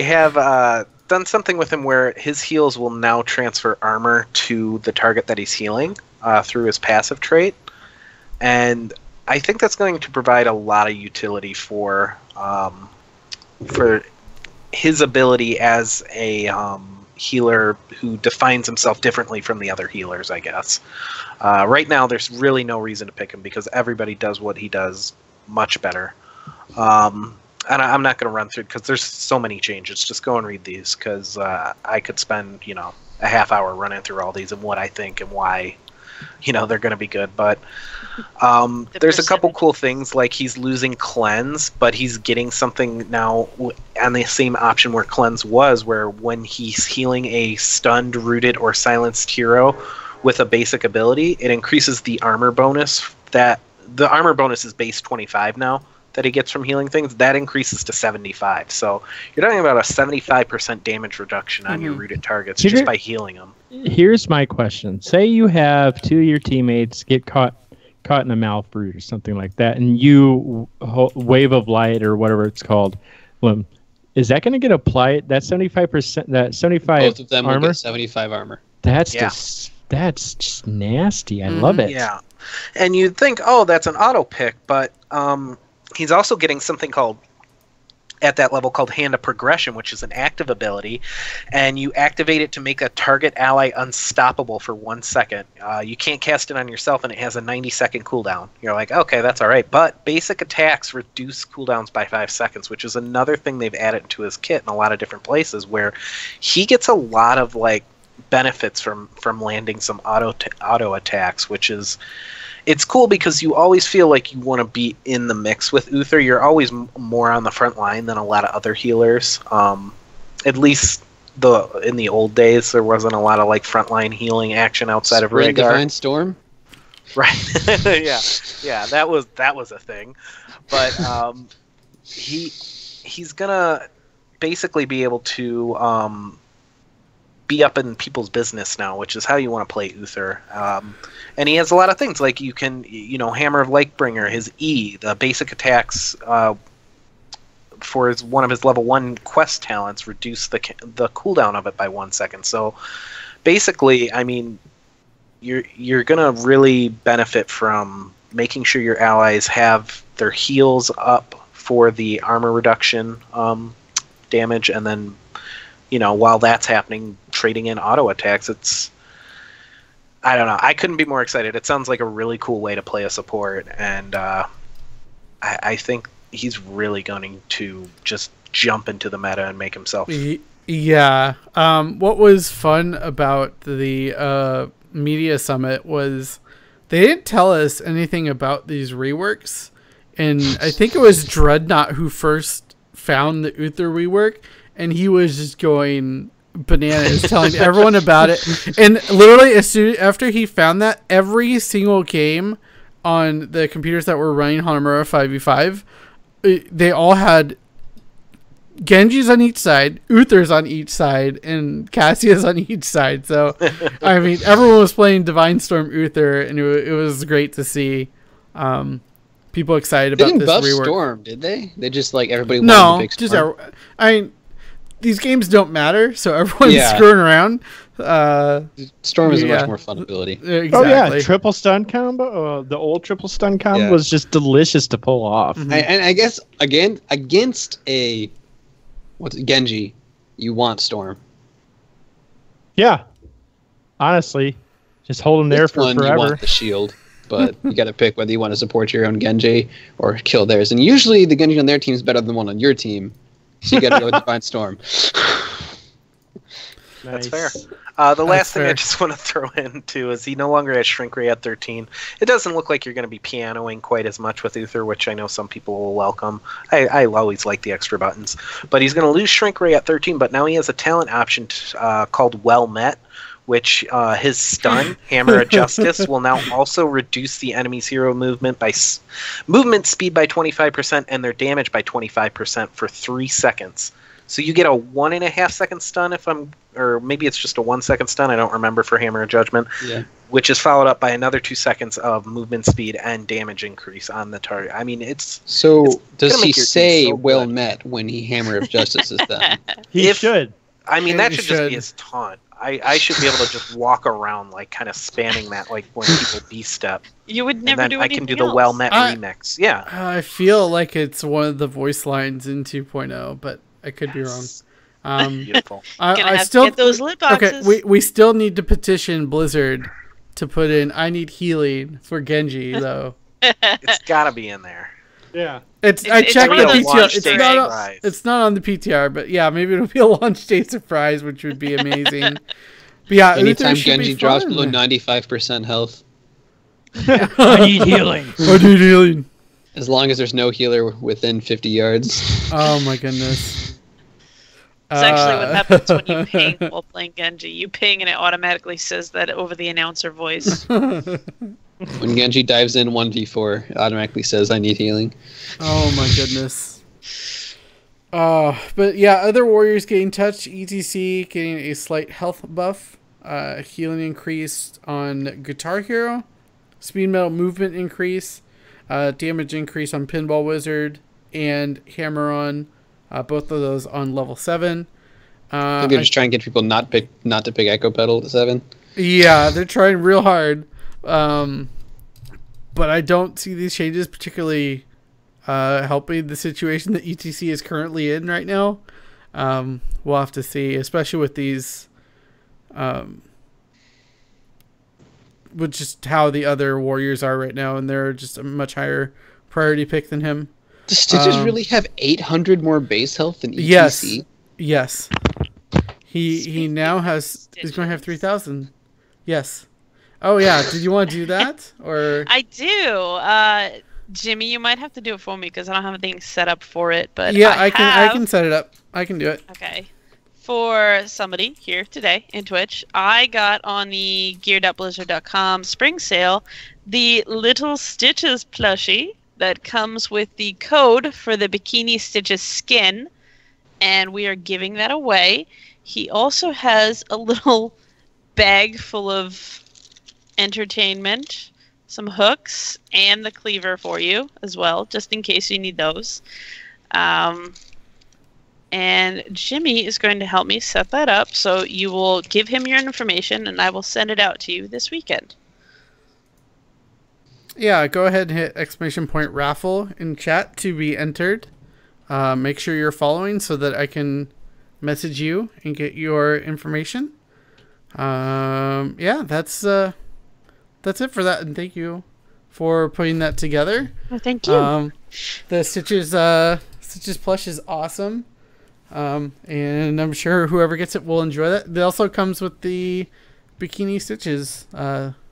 have done something with him where his heals will now transfer armor to the target that he's healing through his passive trait, and I think that's going to provide a lot of utility for his ability as a healer who defines himself differently from the other healers, I guess. Right now, there's really no reason to pick him because everybody does what he does much better. and I'm not going to run through because there's so many changes. Just go and read these because I could spend, a half hour running through all these and what I think and why, they're going to be good. But there's a couple cool things, like he's losing cleanse, but he's getting something now on the same option where cleanse was, where when he's healing a stunned, rooted, or silenced hero with a basic ability, it increases the armor bonus. That the armor bonus is base 25 now that he gets from healing things. That increases to 75. So you're talking about a 75% damage reduction on your rooted targets just by healing them. Here's my question. Say you have 2 of your teammates get caught in a malfruit or something like that, and you wave of light or whatever it's called. Is that going to get applied? That 75%, that 75 Both of them armor? will get 75 armor. That's just nasty. I love it. Yeah. And you'd think, oh, that's an auto pick, but he's also getting something called, at that level, called Hand of Progression, which is an active ability, and you activate it to make a target ally unstoppable for 1 second. You can't cast it on yourself, and it has a 90-second cooldown. You're like, okay, that's all right. But basic attacks reduce cooldowns by 5 seconds, which is another thing they've added to his kit in a lot of different places, where he gets a lot of benefits from landing some auto attacks, which is... It's cool because you always feel like you want to be in the mix with Uther. You're always more on the front line than a lot of other healers. At least in the old days, there wasn't a lot of frontline healing action outside of Rhaegar. Divine Storm? Right. yeah, that was a thing. But he's gonna basically be able to be up in people's business now, which is how you want to play Uther. And he has a lot of things, like you can, Hammer of Lakebringer, his E, the basic attacks for one of his level 1 quest talents reduce the cooldown of it by 1 second. So basically, I mean, you're gonna really benefit from making sure your allies have their heals up for the armor reduction damage, and then while that's happening, trading in auto attacks. I don't know. I couldn't be more excited. It sounds like a really cool way to play a support, and I think he's really going to just jump into the meta and make himself. Yeah. What was fun about the media summit was they didn't tell us anything about these reworks, and I think it was Dreadnought who first found the Uther rework, and he was just going bananas telling everyone about it. And literally as soon after he found that, every single game on the computers that were running Hanamura 5v5, they all had Genji's on each side, Uther's on each side, and Cassia's on each side. So I mean, everyone was playing Divine Storm Uther, and it was great to see people excited about this rework. They didn't buff Storm, did they? They just everybody wanted to pick Storm. I mean, these games don't matter, so everyone's screwing around. Storm is a much more fun ability. Exactly. Oh yeah, triple stun combo. The old triple stun combo was just delicious to pull off. Mm-hmm. And I guess against Genji, you want Storm. Yeah, honestly, just hold him there for forever. You want the shield, but you got to pick whether you want to support your own Genji or kill theirs. And usually, the Genji on their team is better than the one on your team. So you got to go with Divine Storm. That's fair. The last thing I just want to throw in, too, is he no longer has Shrink Ray at 13. It doesn't look like you're going to be pianoing quite as much with Uther, which I know some people will welcome. I always like the extra buttons. But he's going to lose Shrink Ray at 13, but now he has a talent option called Well Met, which his stun, Hammer of Justice, will now also reduce the enemy's hero movement speed by 25% and their damage by 25% for 3 seconds. So you get a 1.5 second stun or maybe it's just a 1 second stun, I don't remember, for Hammer of Judgment, which is followed up by another 2 seconds of movement speed and damage increase on the target. I mean, does he say well met when he Hammer of Justice is done? He should. I mean, that should just be his taunt. I should be able to just walk around kind of spamming that when people B-step. You would never do anything I can do the well-met remix. Yeah. I feel like it's one of the voice lines in 2.0, but I could be wrong. Beautiful. I still get those lit boxes. Okay, we still need to petition Blizzard to put in I need healing for Genji, though. It's got to be in there. Yeah. I checked one the of those PTR. launch It's day not. surprise. It's not on the PTR, but yeah, maybe it'll be a launch day surprise, which would be amazing. But yeah, Anytime Uther should be Genji drops fun. below 95% health, I need healing. I need healing. as long as there's no healer within 50 yards. Oh my goodness. It's actually what happens when you ping while playing Genji. You ping and it automatically says that over the announcer voice. When Genji dives in 1v4, it automatically says, I need healing. Oh my goodness. But yeah, other warriors getting touched. ETC getting a slight health buff. Healing increased on Guitar Hero. Speed metal movement increase. Damage increase on Pinball Wizard and Hammer on. Both of those on level 7. I think they're just trying to get people not to pick Echo Pedal at 7. Yeah, they're trying real hard. But I don't see these changes particularly helping the situation that ETC is currently in right now. We'll have to see, especially with these, with just how the other warriors are right now, and they're just a much higher priority pick than him. Does Stitches really have 800 more base health than ETC? Yes. He now has. He's going to have 3,000. Yes. Oh yeah. Did you want to do that or? I do. Jimmy, you might have to do it for me because I don't have anything set up for it. But Yeah, I can set it up. I can do it. Okay. For somebody here today in Twitch, I got on the gear.blizzard.com spring sale the Little Stitches plushie that comes with the code for the Bikini Stitches skin, and we are giving that away. He also has a little bag full of entertainment, some hooks, and the cleaver for you as well, just in case you need those. And Jimmy is going to help me set that up, so you will give him your information, and I will send it out to you this weekend. Yeah, go ahead and hit ! raffle in chat to be entered. Make sure you're following so that I can message you and get your information. Yeah, that's it for that, and thank you for putting that together. Oh, thank you. The Stitches plush is awesome. And I'm sure whoever gets it will enjoy that. It also comes with the Bikini Stitches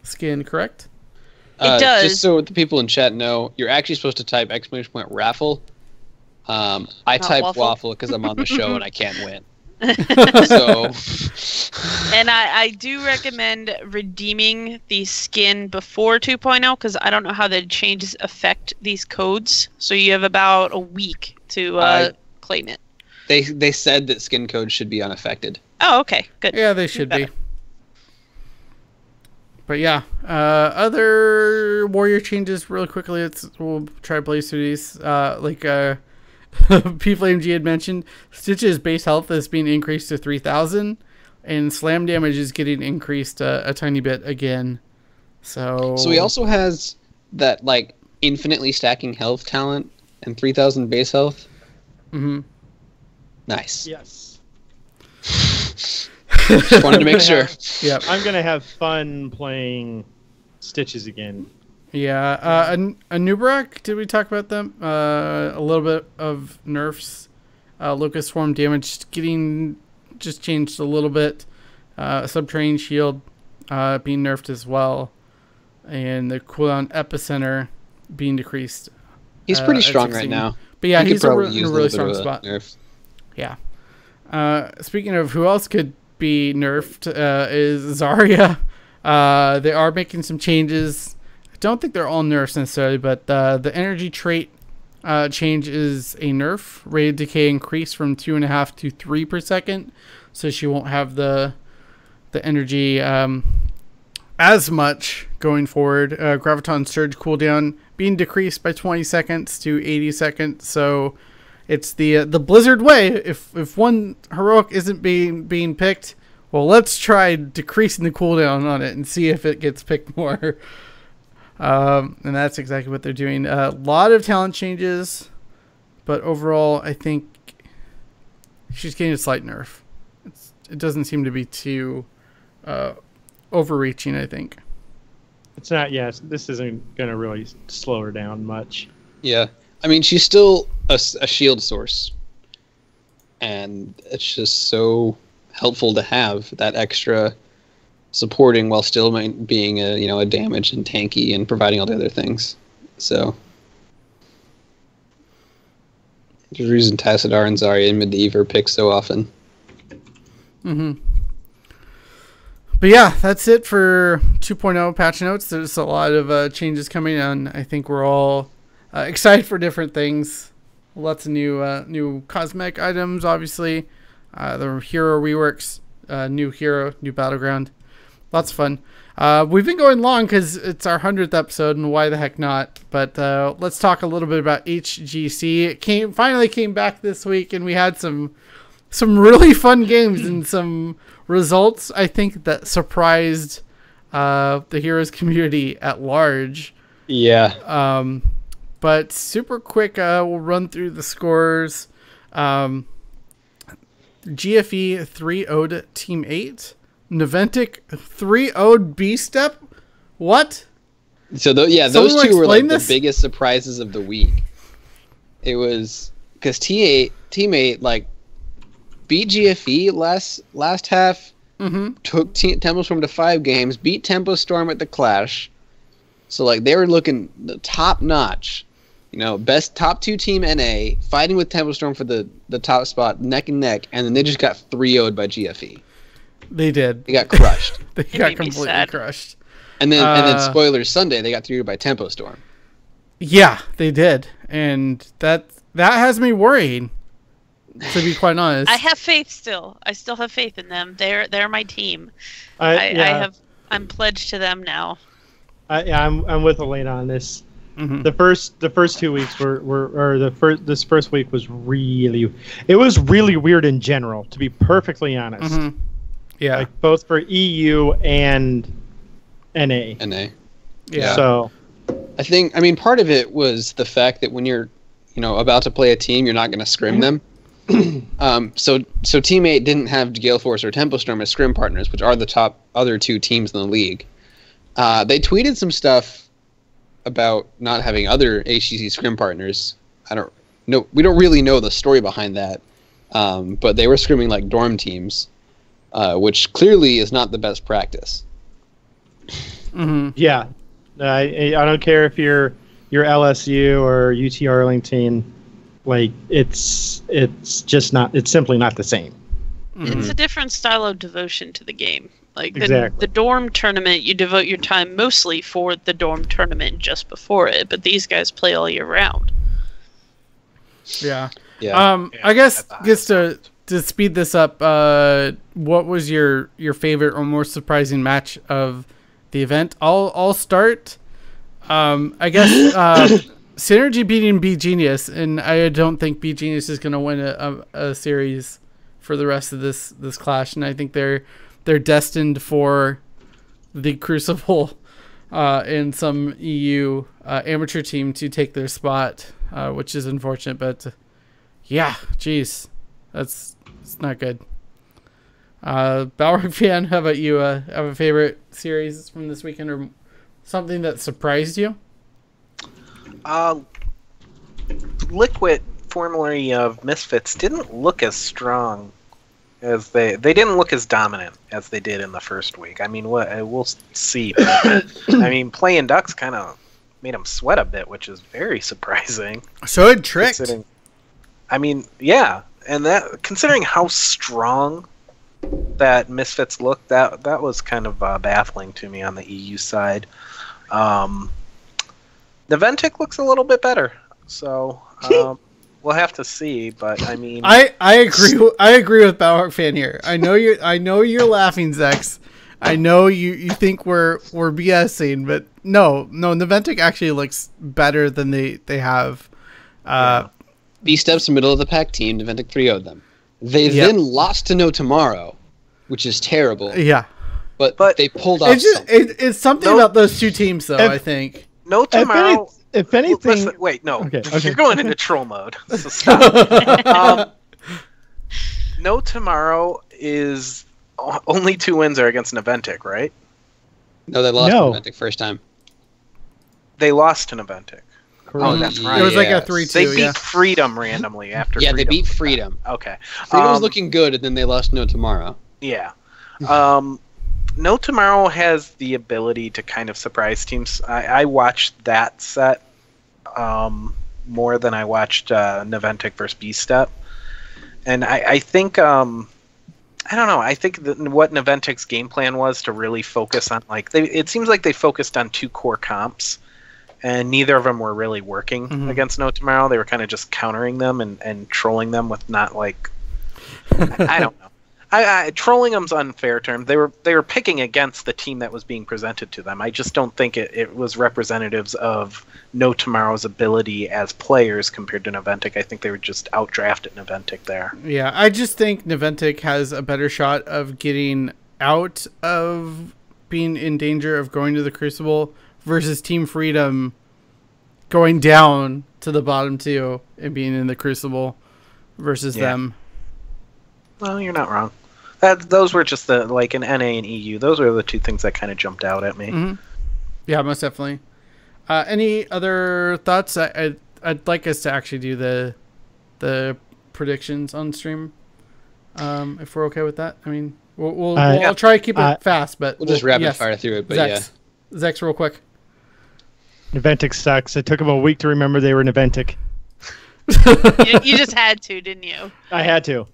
skin, correct? It does. Just so the people in chat know, you're actually supposed to type ! Raffle. I type waffle because I'm on the show and I can't win. So, and I do recommend redeeming the skin before 2.0 because I don't know how the changes affect these codes. So you have about a week to claim it. They said that skin codes should be unaffected. Oh, okay, good. Yeah, they should be. But yeah, other warrior changes really quickly. We'll try to blaze through these. P-Flame-G had mentioned, Stitch's base health is being increased to 3,000, and slam damage is getting increased a tiny bit again. So he also has that like infinitely stacking health talent and 3,000 base health. Mm-hmm. Nice. Yes. Just wanted to make sure. Yeah, I'm gonna have fun playing Stitches again. Yeah, Anubrak, did we talk about them? A little bit of nerfs. Locust Swarm damage getting just changed a little bit. Subterranean Shield being nerfed as well. And the cooldown Epicenter being decreased. He's pretty strong right now. But yeah, he he's could in probably a use really little bit strong of a spot. nerf. Yeah. Speaking of who else could be nerfed, is Zarya. They are making some changes. I don't think they're all nerfs necessarily, but the energy trait change is a nerf. Rate of decay increased from 2.5 to 3 per second, so she won't have the energy as much going forward. Graviton Surge cooldown being decreased by 20 seconds to 80 seconds, so it's the Blizzard way. If one heroic isn't being picked, well, let's try decreasing the cooldown on it and see if it gets picked more. And that's exactly what they're doing. A lot of talent changes, but overall, I think she's getting a slight nerf. It doesn't seem to be too overreaching, I think. It's not. Yes, this isn't going to really slow her down much. Yeah. I mean, she's still a shield source, and it's just so helpful to have that extra supporting while still being a damage and tanky and providing all the other things. So there's a reason Tassadar and Zarya and Medivh are picked so often. Mm-hmm. But yeah, that's it for 2.0 patch notes. There's a lot of changes coming, and I think we're all excited for different things. Lots of new cosmetic items, obviously. The hero reworks, new hero, new battleground. Lots of fun. We've been going long because it's our 100th episode, and why the heck not? But let's talk a little bit about HGC. It finally came back this week, and we had some really fun games and some results, I think, that surprised the Heroes community at large. Yeah. But super quick, we'll run through the scores. GFE 3-0'd Team 8. Naventic 3-0'd B-Step. What? So those Someone two were like explain this? the biggest surprises of the week. It was because Team 8 like beat GFE last half. Mm-hmm. Took Tempo Storm to 5 games. Beat Tempo Storm at the Clash. So like they were looking the top notch. Best top 2 team NA, fighting with Tempo Storm for the top spot, neck and neck, and then they just got 3-0'd by GFE. They did. They got crushed. They It got made me completely sad. crushed. And then spoilers Sunday, they got 3-0'd by Tempo Storm. Yeah, they did. And that has me worried, to be quite honest. I have faith still. I still have faith in them. They're my team. Yeah. I'm pledged to them now. I'm with Elena on this. Mm-hmm. The first 2 weeks this first week was really weird in general, to be perfectly honest. Mm-hmm. Yeah. Like both for EU and NA. Yeah. So I think, part of it was the fact that when you're, about to play a team, you're not going to scrim them. So Team 8 didn't have Gale Force or Tempo Storm as scrim partners, which are the top other 2 teams in the league. They tweeted some stuff about not having other HGC scrim partners. We don't really know the story behind that. But they were scrimming like dorm teams, which clearly is not the best practice. Mm-hmm. yeah, I don't care if you're LSU or UT Arlington. Like it's just not. It's simply not the same. Mm-hmm. It's a different style of devotion to the game. Like Exactly. the dorm tournament, you devote your time mostly for the dorm tournament just before it, but these guys play all year round. Yeah. Yeah. I guess just to speed this up, what was your favorite or more surprising match of the event? I'll start. I guess Synergy beating B Genius, and I don't think B Genius is going to win a series for the rest of this clash, and I think they're destined for the Crucible and some EU amateur team to take their spot, which is unfortunate, but yeah, geez, it's not good. Powerhour fan, how about you? Have a favorite series from this weekend or something that surprised you? Liquid, formerly of Misfits, didn't look as strong as they didn't look as dominant as they did in the first week. We'll see. But, playing Ducks kind of made them sweat a bit, which is very surprising. So it tricked. Yeah, and that considering how strong that Misfits looked, that was kind of baffling to me on the EU side. Naventic looks a little bit better, so we'll have to see. But I agree. I agree with Powerhour fan here. I know you're laughing, Zex. I know you think we're BSing, but no. Naventic actually looks better than they have. B-Step's middle of the pack team. Naventic 3-0'd them. They then lost to No Tomorrow, which is terrible. Yeah, but they pulled off. It's something about those two teams, though. I think. No Tomorrow. If anything, listen, wait, no. Okay. You're going into troll mode. So stop. No Tomorrow is only 2 wins are against Naventic, right? No, they lost to Naventic first time. They lost to Naventic. Oh, that's right. It was like a Yes. 3-2. They beat Yeah. Freedom randomly after. Yeah, Freedom they beat was Freedom. bad. Okay. Freedom was looking good, and then they lost No Tomorrow. Yeah. No Tomorrow has the ability to kind of surprise teams. I watched that set more than I watched Naventic versus B-Step. And I think, I don't know, I think what Naventic's game plan was to really focus on, like, it seems like they focused on 2 core comps, and neither of them were really working against No Tomorrow. They were kind of just countering them and trolling them with not, like, I don't know. Trolling them's unfair term. They were picking against the team that was being presented to them. I just don't think it was representatives of No Tomorrow's ability as players compared to Naventic. I think they were just outdrafted Naventic there. Yeah, I just think Naventic has a better shot of getting out of being in danger of going to the Crucible versus Team Freedom going down to the bottom 2 and being in the Crucible versus them. Well, you're not wrong. Those were just in NA and EU. Those were the 2 things that kind of jumped out at me. Yeah, most definitely. Any other thoughts? I'd like us to actually do the predictions on stream, if we're okay with that. I mean, I'll try to keep it fast, but We'll just rapid fire through it. But Zex, real quick. Naventic sucks. It took them a week to remember they were Naventic. You just had to, didn't you? I had to.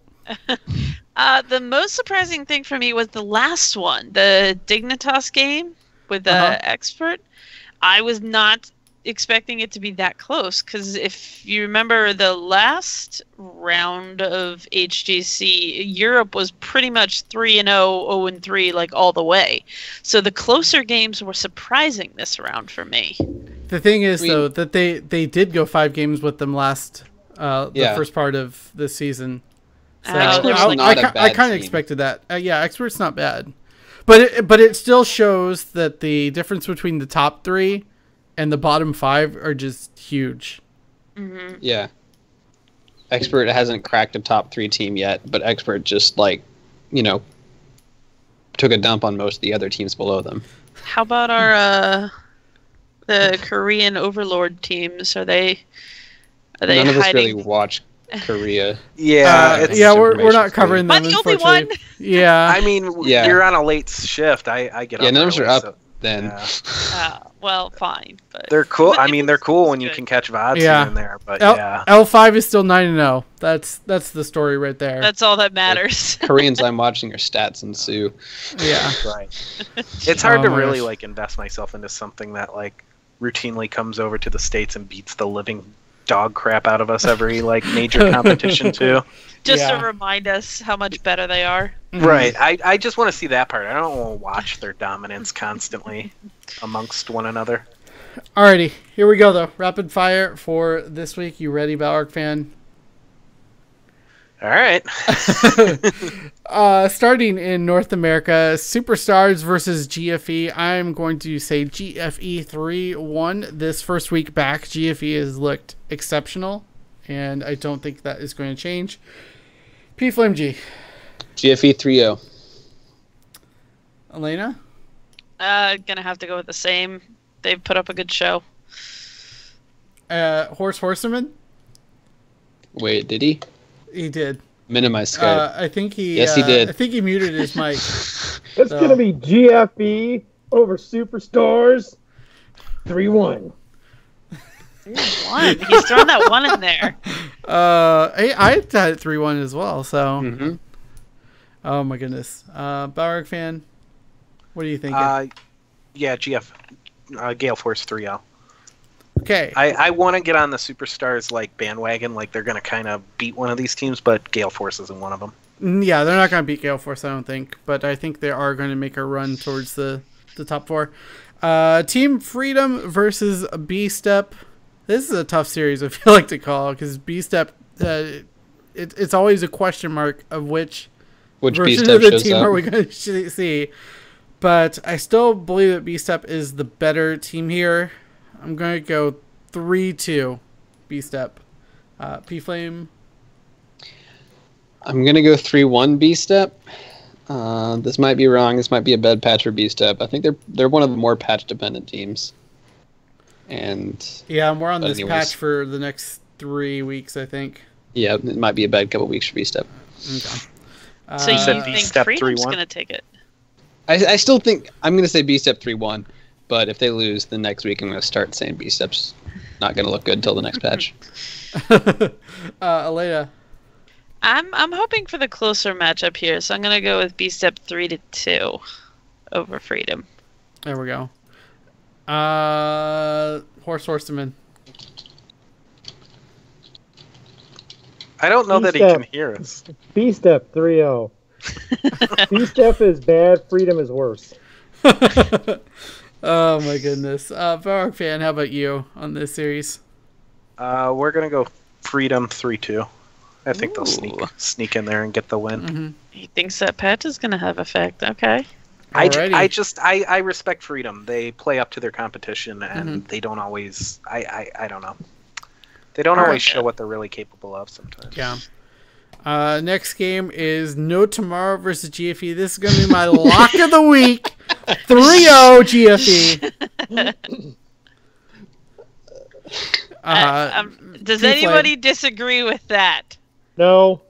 The most surprising thing for me was the last one, the Dignitas game with the Expert. I was not expecting it to be that close, because if you remember the last round of HGC, Europe was pretty much 3-0, 0-3, like all the way. So the closer games were surprising this round for me. The thing is, though, that they did go 5 games with them last the first part of the season. So I kind of expected that. Yeah, Expert's not bad, but it still shows that the difference between the top 3 and the bottom 5 are just huge. Yeah. Expert hasn't cracked a top 3 team yet, but Expert just took a dump on most of the other teams below them. How about our the Korean Overlord teams? Are they None of us hiding? really watch Korea. We're not covering them. Am I the only one? Yeah. I mean, you're on a late shift. I get up. Yeah, numbers early, are up so, then. Yeah. Well, fine. But they're cool. I mean, they're cool when good. you can catch VODs here and there. But L5 is still 9-0. That's the story right there. That's all that matters. Koreans I'm watching are Stats and Sue. Yeah. Right. It's hard to really invest myself into something that routinely comes over to the States and beats the living dog crap out of us every major competition too. Just to remind us how much better they are. Right. I just want to see that part. I don't want to watch their dominance constantly amongst one another. Alrighty, here we go though. Rapid fire for this week. You ready, Balrog fan? All right. Starting in North America, Superstars versus GFE. I'm going to say GFE 3-1. This first week back, GFE has looked exceptional, and I don't think that is going to change. P-Flame G. GFE 3-0. Elena? Gonna have to go with the same. They've put up a good show. Horseman? Wait, did he? He did. Minimize Skype. I think he. Yes, he did. I think he muted his mic. It's gonna be GFE over Superstars 3-1. 3-1. He's throwing that 1 in there. I had it 3-1 as well. So. Oh my goodness. Balrog fan, what are you thinking? Yeah, Gale Force 3-0. Okay. I want to get on the Superstars bandwagon, they're going to kind of beat one of these teams, but Gale Force isn't one of them. Yeah, they're not going to beat Gale Force, I don't think, but I think they are going to make a run towards the top 4. Team Freedom versus B-Step. This is a tough series, I feel like to call, because B-Step, it's always a question mark of which version of the team are we going to see. But I still believe that B-Step is the better team here. I'm going to go 3-2 B-Step. P-Flame? I'm going to go 3-1 B-Step. This might be wrong. This might be a bad patch for B-Step. I think they're one of the more patch-dependent teams. And Yeah, we're on But this anyways. patch for the next 3 weeks, I think. yeah, it might be a bad couple weeks for B-Step. Okay. So you said think B-Step Freedom's 3-1? going to take it? I still think I'm going to say B-Step 3-1, but if they lose, the next week I'm going to start saying B-Step's not going to look good until the next patch. Elena. I'm hoping for the closer matchup here, so I'm going to go with B-Step 3-2 over Freedom. There we go. Horseman. I don't know that he can hear us. B-Step 3-0. B-Step is bad, Freedom is worse. Oh my goodness. Power fan, how about you on this series? We're gonna go Freedom 3-2. I think they'll Ooh. sneak in there and get the win. Mm-hmm. He thinks that patch is going to have effect. Okay. I respect Freedom. They play up to their competition, and they don't always. I don't know. They don't always show what they're really capable of sometimes. Yeah. Next game is No Tomorrow versus GFE. This is going to be my lock of the week. 3-0 GFE. Does P-Flame. anybody disagree with that? No.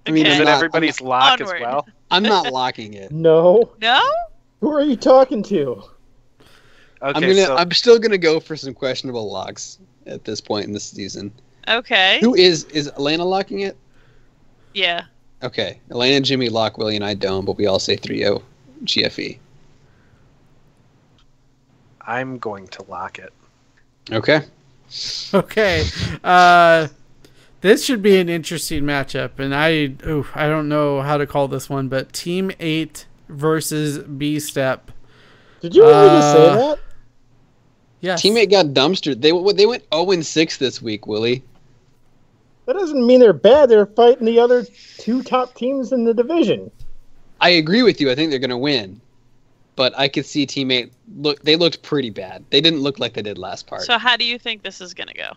I mean, Is I'm it not- everybody's lock Onward. as well? I'm not locking it. No. No? Who are you talking to? Okay, I'm still gonna go for some questionable locks at this point in the season. Okay. Who is Elena locking it? Yeah. Okay, Elena and Jimmy lock, Willie and I don't, but we all say 3-0 GFE. I'm going to lock it. Okay. Okay. This should be an interesting matchup, and I don't know how to call this one, but Team 8 versus B-Step. Did you really just say that? Yes. Teammate got dumpstered. They went 0-6 this week, Willie. That doesn't mean they're bad. They're fighting the other two top teams in the division. I agree with you. I think they're going to win. But I could see teammate they looked pretty bad. They didn't look like they did last part. So how do you think this is going to go?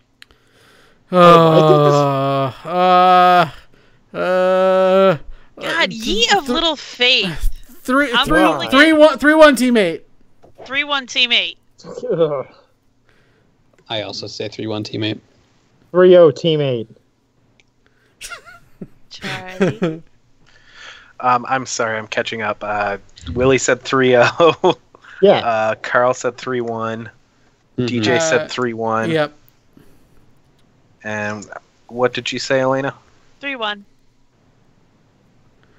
God, ye of little faith. 3-1 teammate. 3-1 teammate. Ugh. I also say 3-1 teammate. 3-0 teammate. Charlie. I'm sorry, I'm catching up. Willie said 3-0. Yeah. Carl said 3-1. Mhm. DJ said 3-1. Yep. And what did you say, Elena? 3-1.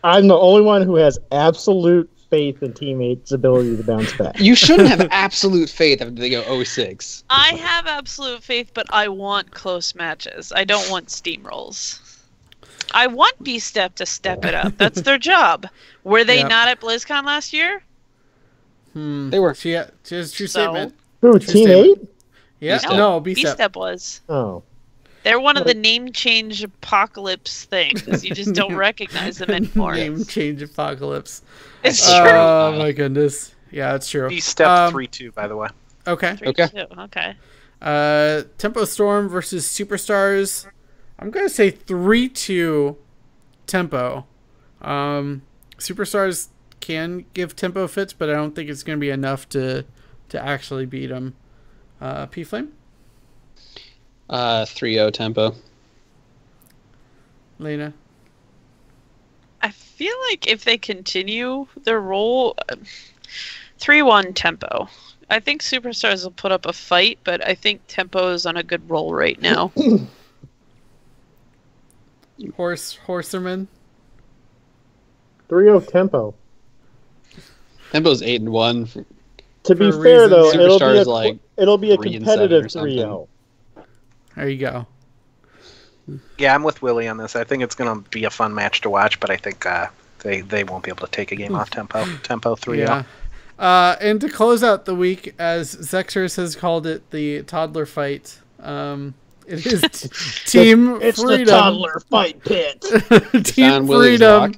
I'm the only one who has absolute faith in teammates' ability to bounce back. You shouldn't have absolute faith after they go 0-6. I have absolute faith, but I want close matches. I don't want steamrolls. I want B-Step to step it up. That's their job. Were they Yeah. not at BlizzCon last year? They were. She has true So? statement. Who, True team statement. 8? Yeah. B-Step. No, B-Step. B-Step was. Oh. They're one of the name change apocalypse things. You just don't recognize them anymore. Name change apocalypse. It's true. Oh my goodness. Yeah, it's true. B-Step 3-2, by the way. Okay. 3-2. Okay. Tempo Storm versus Superstars. I'm gonna say 3-2 Tempo. Superstars can give Tempo fits, but I don't think it's gonna be enough to actually beat them. P-Flame? 3-0 tempo. Lena? I feel like if they continue their role, 3-1 Tempo. I think Superstars will put up a fight, but I think Tempo is on a good roll right now. Horserman? 3-0 tempo. Tempo's 8-1. To be For fair, though, reasons- Superstars like it'll be a 3-7 competitive or something. 3-0. There you go. Yeah, I'm with Willie on this. I think it's going to be a fun match to watch, but I think they won't be able to take a game off Tempo. Tempo 3-0. Yeah. And to close out the week, as Zexers has called it, the toddler fight. It is Team It's Freedom. the toddler fight pit. Team Found Willie's Freedom. lock.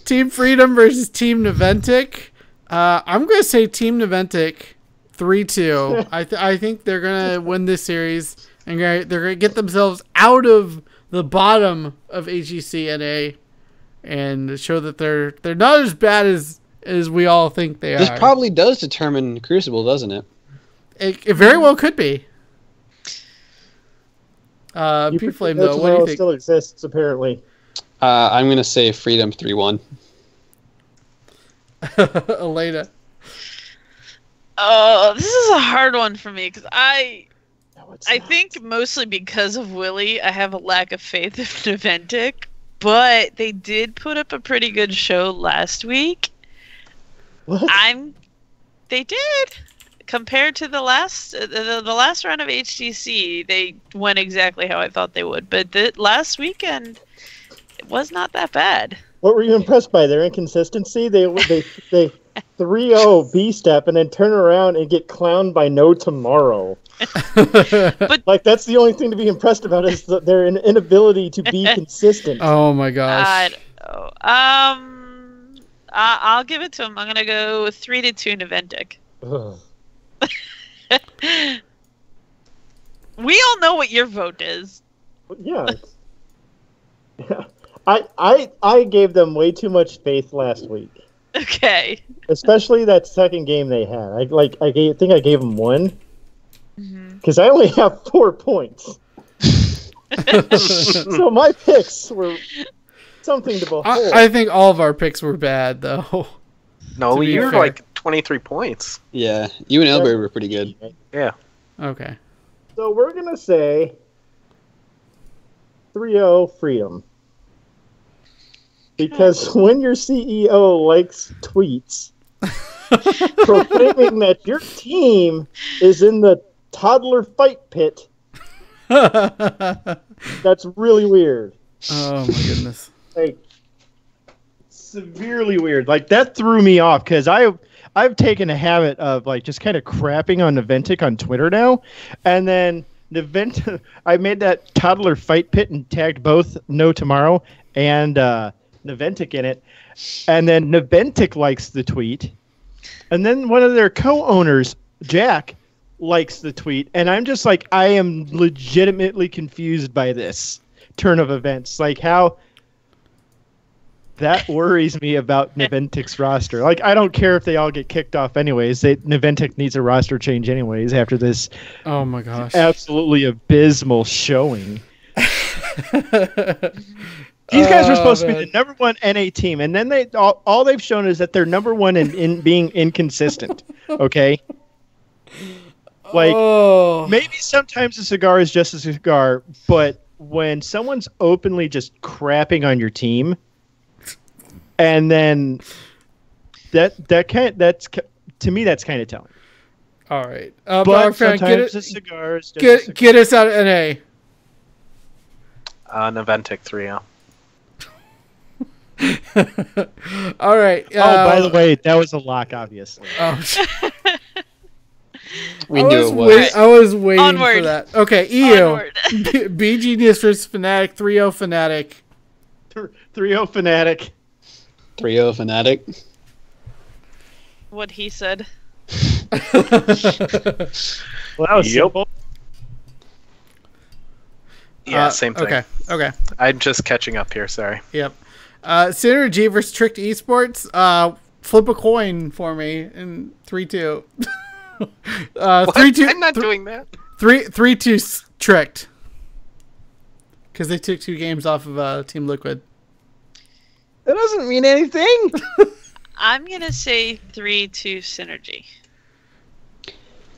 Team Freedom versus Team Naventic. I'm going to say Team Naventic 3-2. I think they're going to win this series, and they're going to get themselves out of the bottom of AGC NA and show that they're not as bad as we all think they This are. probably does determine Crucible, doesn't it? It very well could be. P Flame though, what do you think? Still exists apparently. I'm gonna say Freedom 3-1. Elena. Oh, this is a hard one for me because I No, think mostly because of Willie, I have a lack of faith in Naventic, but they did put up a pretty good show last week. What? They did. Compared to the last round of HTC, they went exactly how I thought they would. But the last weekend, it was not that bad. What were you impressed by? Their inconsistency? They 3-0 B step and then turn around and get clowned by No Tomorrow. But Like that's the only thing to be impressed about is their inability to be consistent. Oh my gosh. I'll give it to them. I'm gonna go 3-2 Naventic. Ugh. We all know what your vote is. Yeah. Yeah. I gave them way too much faith last week, Okay. especially that second game they had. I think I gave them 1 Mhm. because I only have 4 points. So my picks were something to behold. I think all of our picks were bad though. No, To be you were fair. like 23 points. Yeah, you and Elberry were pretty good. Yeah. Okay. So we're gonna say 3-0 Freedom. Because when your CEO likes tweets proclaiming that your team is in the toddler fight pit, that's really weird. Oh my goodness. Like, Severely weird. Like that threw me off because I've taken a habit of like just kind of crapping on Naventic on Twitter now, and then I made that toddler fight pit and tagged both No Tomorrow and Naventic in it, and then Naventic likes the tweet, and then one of their co-owners, Jack, likes the tweet, and I'm just like, I am legitimately confused by this turn of events. Like how that worries me about Naventic's roster. Like I don't care if they all get kicked off anyways. Naventic needs a roster change anyways after this Oh my gosh. absolutely abysmal showing. These guys are supposed to be the number 1 NA team, and then all they've shown is that they're number 1 in being inconsistent. Okay, like maybe sometimes a cigar is just a cigar, but when someone's openly just crapping on your team, and then that's to me that's kind of telling. All right. But Power Fan, sometimes a cigar is just a cigar. get us out of NA. Naventic 3-0. All right. By the way, that was a lock, obviously. Oh, We knew it was. I was waiting for Onward. that. Okay, EU. Onward. B Genius versus Fnatic. 3-0 Fnatic. 3-0 Fnatic. 3-0 Fnatic. What he said. Well, that was simple. Yeah, same thing. Okay. I'm just catching up here, sorry. Yep. Synergy versus Tricked Esports. Flip a coin for me in 3-2. 3-2. I'm not doing that. 3-2 Tricked. Because they took 2 games off of Team Liquid. That doesn't mean anything. I'm gonna say 3-2 Synergy.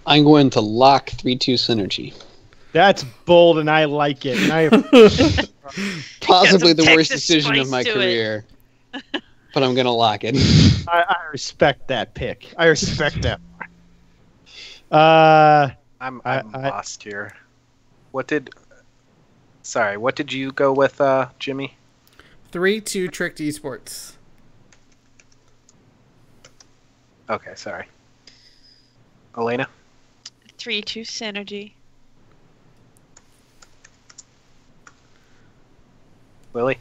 I'm going to lock 3-2 Synergy. That's bold, and I like it. And I Possibly the Texas worst decision of spice my to it. career. But I'm going to lock it. I respect that pick. I respect that. I'm I- lost here. What did you go with, Jimmy? 3-2 Tricked Esports. Okay, sorry. Elena? 3-2 Synergy. Willie?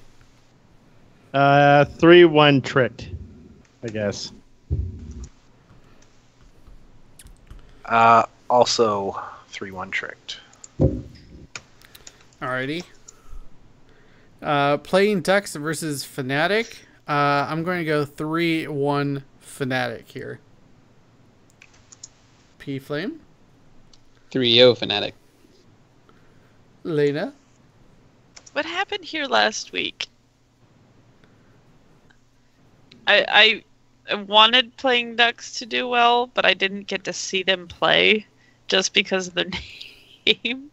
3-1 Tricked, I guess. Also 3-1 Tricked. Alrighty. Playing Ducks versus Fnatic. I'm going to go 3-1 Fnatic here. P Flame. 3-0 Fnatic. Lena. what happened here last week? I wanted Playing Ducks to do well, but I didn't get to see them play just because of their name.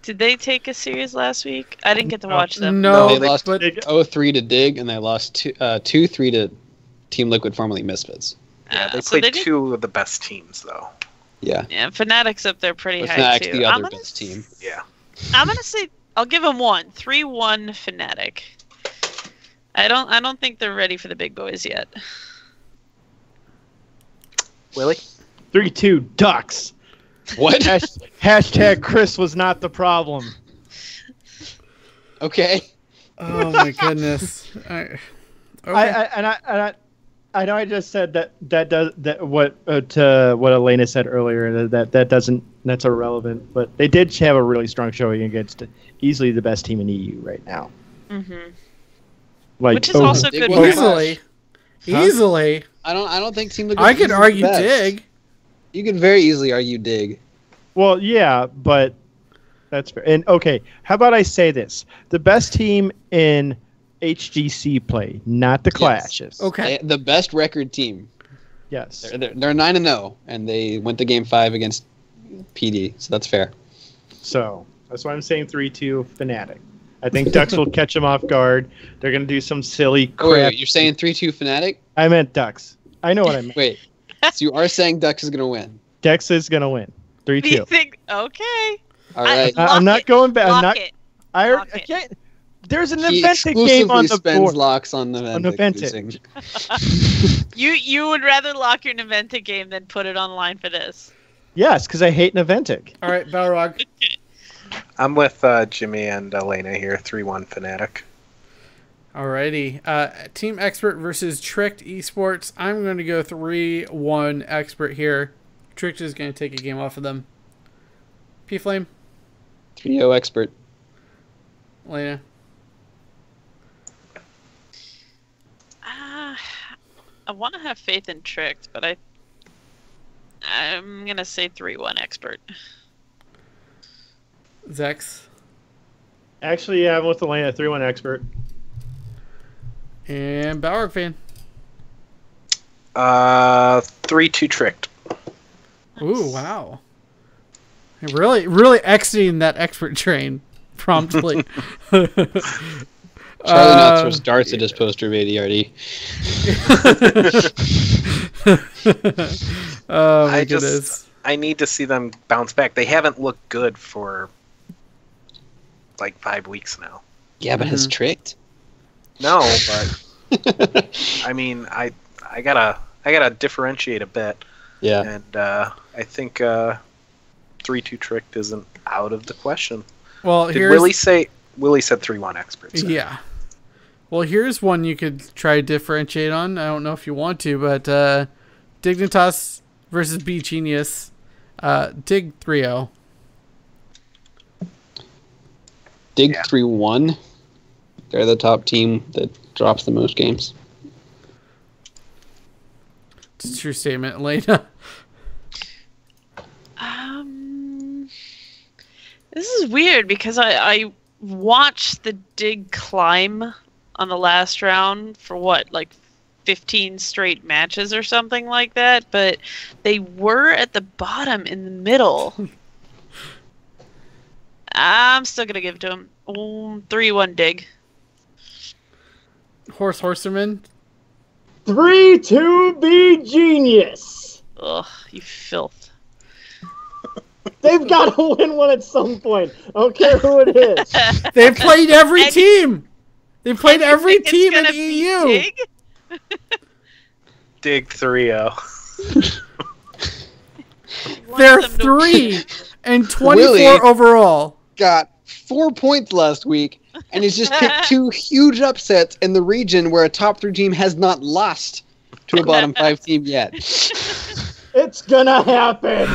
Did they take a series last week? I didn't get to watch them. No, They lost but 0-3 to Dig, and they lost 2-3 to Team Liquid, formerly Misfits. Yeah, they so played did- two of the best teams, though. Yeah. Yeah, Fnatic's up there pretty But high Fnatic's too. the other best team. Yeah. I'm gonna say I'll give them 3-1 Fnatic. I don't think they're ready for the big boys yet. Willie? 3-2 Ducks. What? Hashtag Chris was not the problem. Okay. oh my goodness. Okay. I know I just said what Elena said earlier that's irrelevant, but they did have a really strong showing against easily the best team in EU right now. Mm-hmm. Like, Which is also Dig good. was- for Easily. Huh? Easily. I don't think Team Liquid. I could is argue the best. Dig. You could very easily argue Dig. Well, yeah, but that's fair. And okay, how about I say this: the best team in HGC play, not the clashes. Okay. The best record team. Yes. They're 9-0, and they went to Game 5 against PD, so that's fair. So that's why I'm saying 3-2 Fnatic. I think Ducks will catch them off guard. They're gonna do some silly crap. Oh, wait, you're saying 3-2 Fnatic? I meant Ducks. I know what I meant. Wait, so you are saying Ducks is gonna win? Ducks is gonna win. Do you 3-2. think? Okay. All right. I'm not going back. I'm Lock not. it. I Lock it. can't. There's an He Eventic game exclusively on the spends board. locks on the On Eventic. Eventic. You would rather lock your Naventa game than put it online for this. Yes, because I hate Eventic. All right, Balrog. I'm with Jimmy and Elena here. 3-1 Fnatic. Alrighty. Team Expert versus Tricked Esports. I'm going to go 3-1 Expert here. Tricked is going to take a game off of them. P-Flame, 3-0 expert. Elena. I want to have faith in Tricked, but I'm gonna say 3-1 Expert. Zex. Actually, yeah, I'm with Elena, 3-1 expert. And Balrog fan. 3-2 Tricked. Ooh, wow. Really exiting that expert train promptly. Charlie Nuts throws darts at his poster of ADRD. Oh my goodness. I need to see them bounce back. They haven't looked good for like 5 weeks now. Yeah, but has tricked. No, but I mean, I gotta differentiate a bit. Yeah. And I think 3-2 Tricked isn't out of the question. Well, Did here's Willie say? Willie said 3-1 experts. yeah. Well, here's one you could try to differentiate on. I don't know if you want to, but Dignitas versus B Genius. Dig 3-0. Dig Yeah. 3-1. They're the top team that drops the most games. It's a true statement, Elena. This is weird because I watched the Dig climb on the last round for like 15 straight matches or something like that, but they were at the bottom in the middle. I'm still gonna give it to them. 3-1 Dig. Horseman. 3-2 B Genius. Ugh, you filth. They've got to win one at some point. I don't care who it is. They've played every And- team. They've played every Think it's team in gonna be EU. Dig? Dig 3-0. They're Want them to 3 win. and 24 Willie. overall. Got 4 points last week, and he's just picked 2 huge upsets in the region where a top 3 team has not lost to a bottom 5 team yet. It's gonna happen.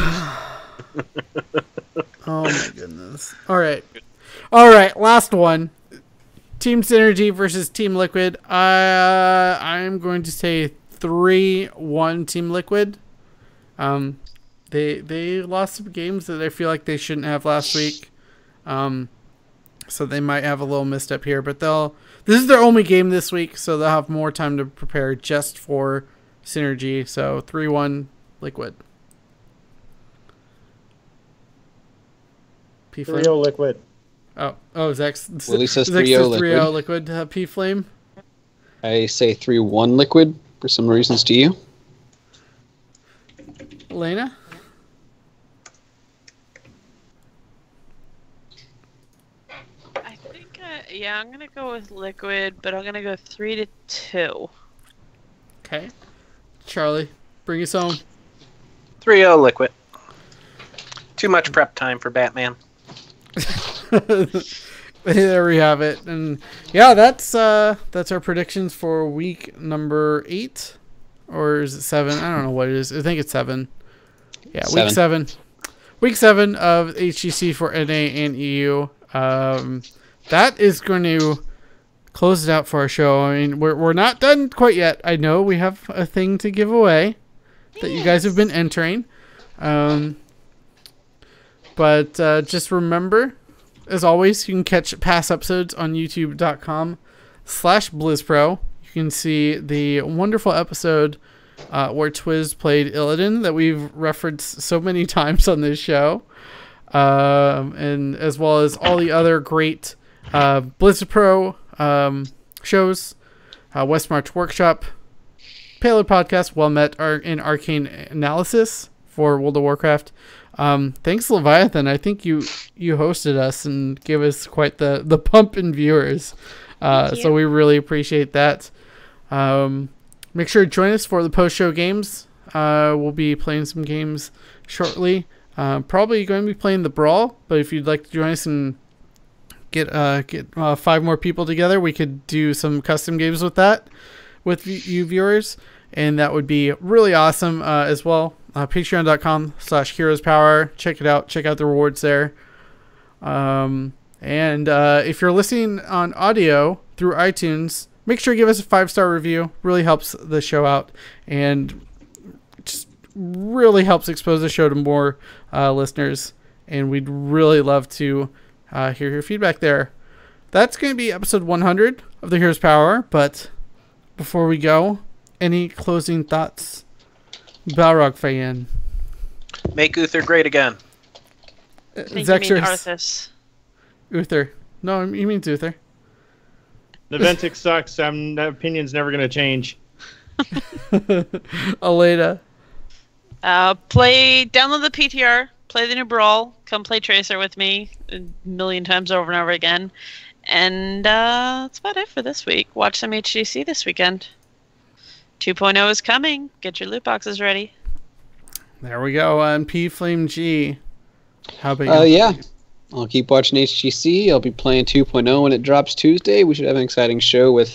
Oh my goodness. All right. Last one. Team Synergy versus Team Liquid. I'm going to say 3-1 Team Liquid. They lost some games that I feel like they shouldn't have last week. So they might have a little misstep here, but this is their only game this week, so they'll have more time to prepare just for Synergy. So 3-1 Liquid. 3-0 Liquid. Oh, Zach's. Willie says Zach 3-0 3-0 Liquid. Liquid. P Flame. I say 3-1 Liquid for some reasons to you. Elena. I think, I'm gonna go with Liquid, but I'm gonna go 3-2. Okay. Charlie, bring us home. 3-0 Liquid. Too much prep time for Batman. There we have it, and yeah, that's our predictions for week number 8, or is it 7? I don't know what it is. I think it's 7. Yeah, 7. week 7. Week 7 of HGC for NA and EU. That is going to close it out for our show. I mean, we're not done quite yet. I know we have a thing to give away that you guys have been entering. But just remember, as always, you can catch past episodes on youtube.com/BlizzPro. You can see the wonderful episode where Twiz played Illidan that we've referenced so many times on this show. And as well as all the other great BlizzPro shows. West March Workshop, Payload Podcast, Well Met, in Arcane Analysis for World of Warcraft. Thanks, Leviathan. I think you hosted us and gave us quite the pump in viewers. So we really appreciate that. Make sure to join us for the post-show games. We'll be playing some games shortly. Probably going to be playing the Brawl, but if you'd like to join us and get 5 more people together, we could do some custom games with that, with you viewers, and that would be really awesome as well. Patreon.com/heroespower. Check it out. Check out the rewards there. And if you're listening on audio through iTunes, make sure you give us a 5-star review. Really helps the show out and just really helps expose the show to more listeners. And we'd really love to hear your feedback there. That's going to be episode 100 of the Heroes Power. But before we go, any closing thoughts? Balrog fan. Make Uther great again. I think you mean Arthas. Uther. No, you mean Uther. The Ventic sucks. That opinion's never going to change. Aleda. Download the PTR, play the new Brawl, come play Tracer with me a million times over and over again. And that's about it for this week. Watch some HGC this weekend. 2.0 is coming. Get your loot boxes ready. There we go. On P Flame G. How about you? Yeah. I'll keep watching HGC. I'll be playing 2.0 when it drops Tuesday. We should have an exciting show we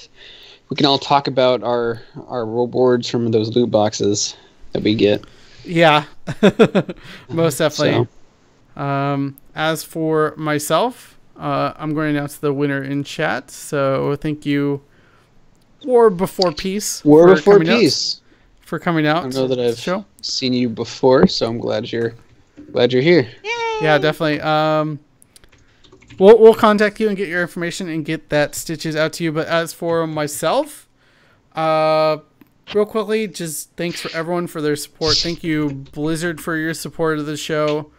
can all talk about our rewards from those loot boxes that we get. Yeah. Most definitely. So. As for myself, I'm going to announce the winner in chat. So thank you, War Before Peace. War Before Peace. For coming out. I know that I've seen you before, so I'm glad you're here. Yay! Yeah, definitely. We'll contact you and get your information and get that stitches out to you. But as for myself, real quickly, just thanks for everyone for their support. Thank you, Blizzard, for your support of the show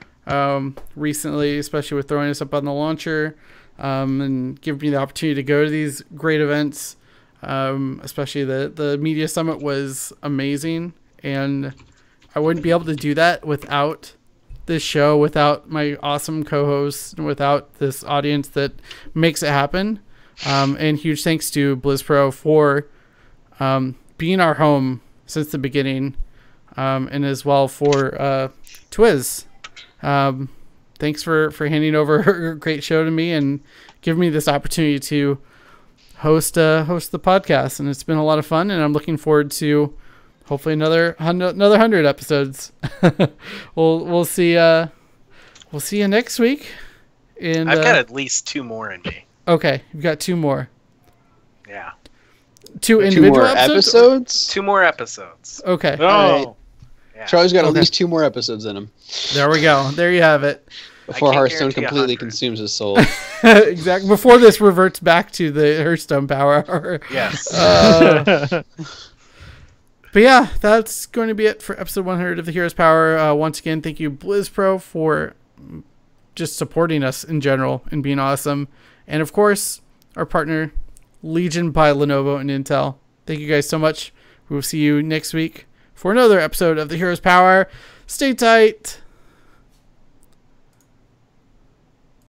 recently, especially with throwing us up on the launcher and giving me the opportunity to go to these great events. Especially the media summit was amazing, and I wouldn't be able to do that without this show, without my awesome co-hosts, and without this audience that makes it happen. And huge thanks to BlizzPro for being our home since the beginning, and as well for Twiz. Thanks for handing over a great show to me and giving me this opportunity to host the podcast, and it's been a lot of fun, and I'm looking forward to hopefully another 100 episodes. We'll see you next week. And I've got at least 2 more in me. Okay, you've got 2 more. Yeah. 2 individual more episodes? 2 more episodes. Okay. Oh. Yeah. Charlie's got at least 2 more episodes in him. There we go. There you have it. Before can't Hearthstone guarantee completely 100. consumes his soul. Exactly. Before this reverts back to the Hearthstone Power. Yes. But yeah, that's going to be it for episode 100 of the Heroes Power. Once again, thank you, BlizzPro, for just supporting us in general and being awesome. And of course, our partner, Legion by Lenovo and Intel. Thank you guys so much. We will see you next week for another episode of the Heroes Power. Stay tight.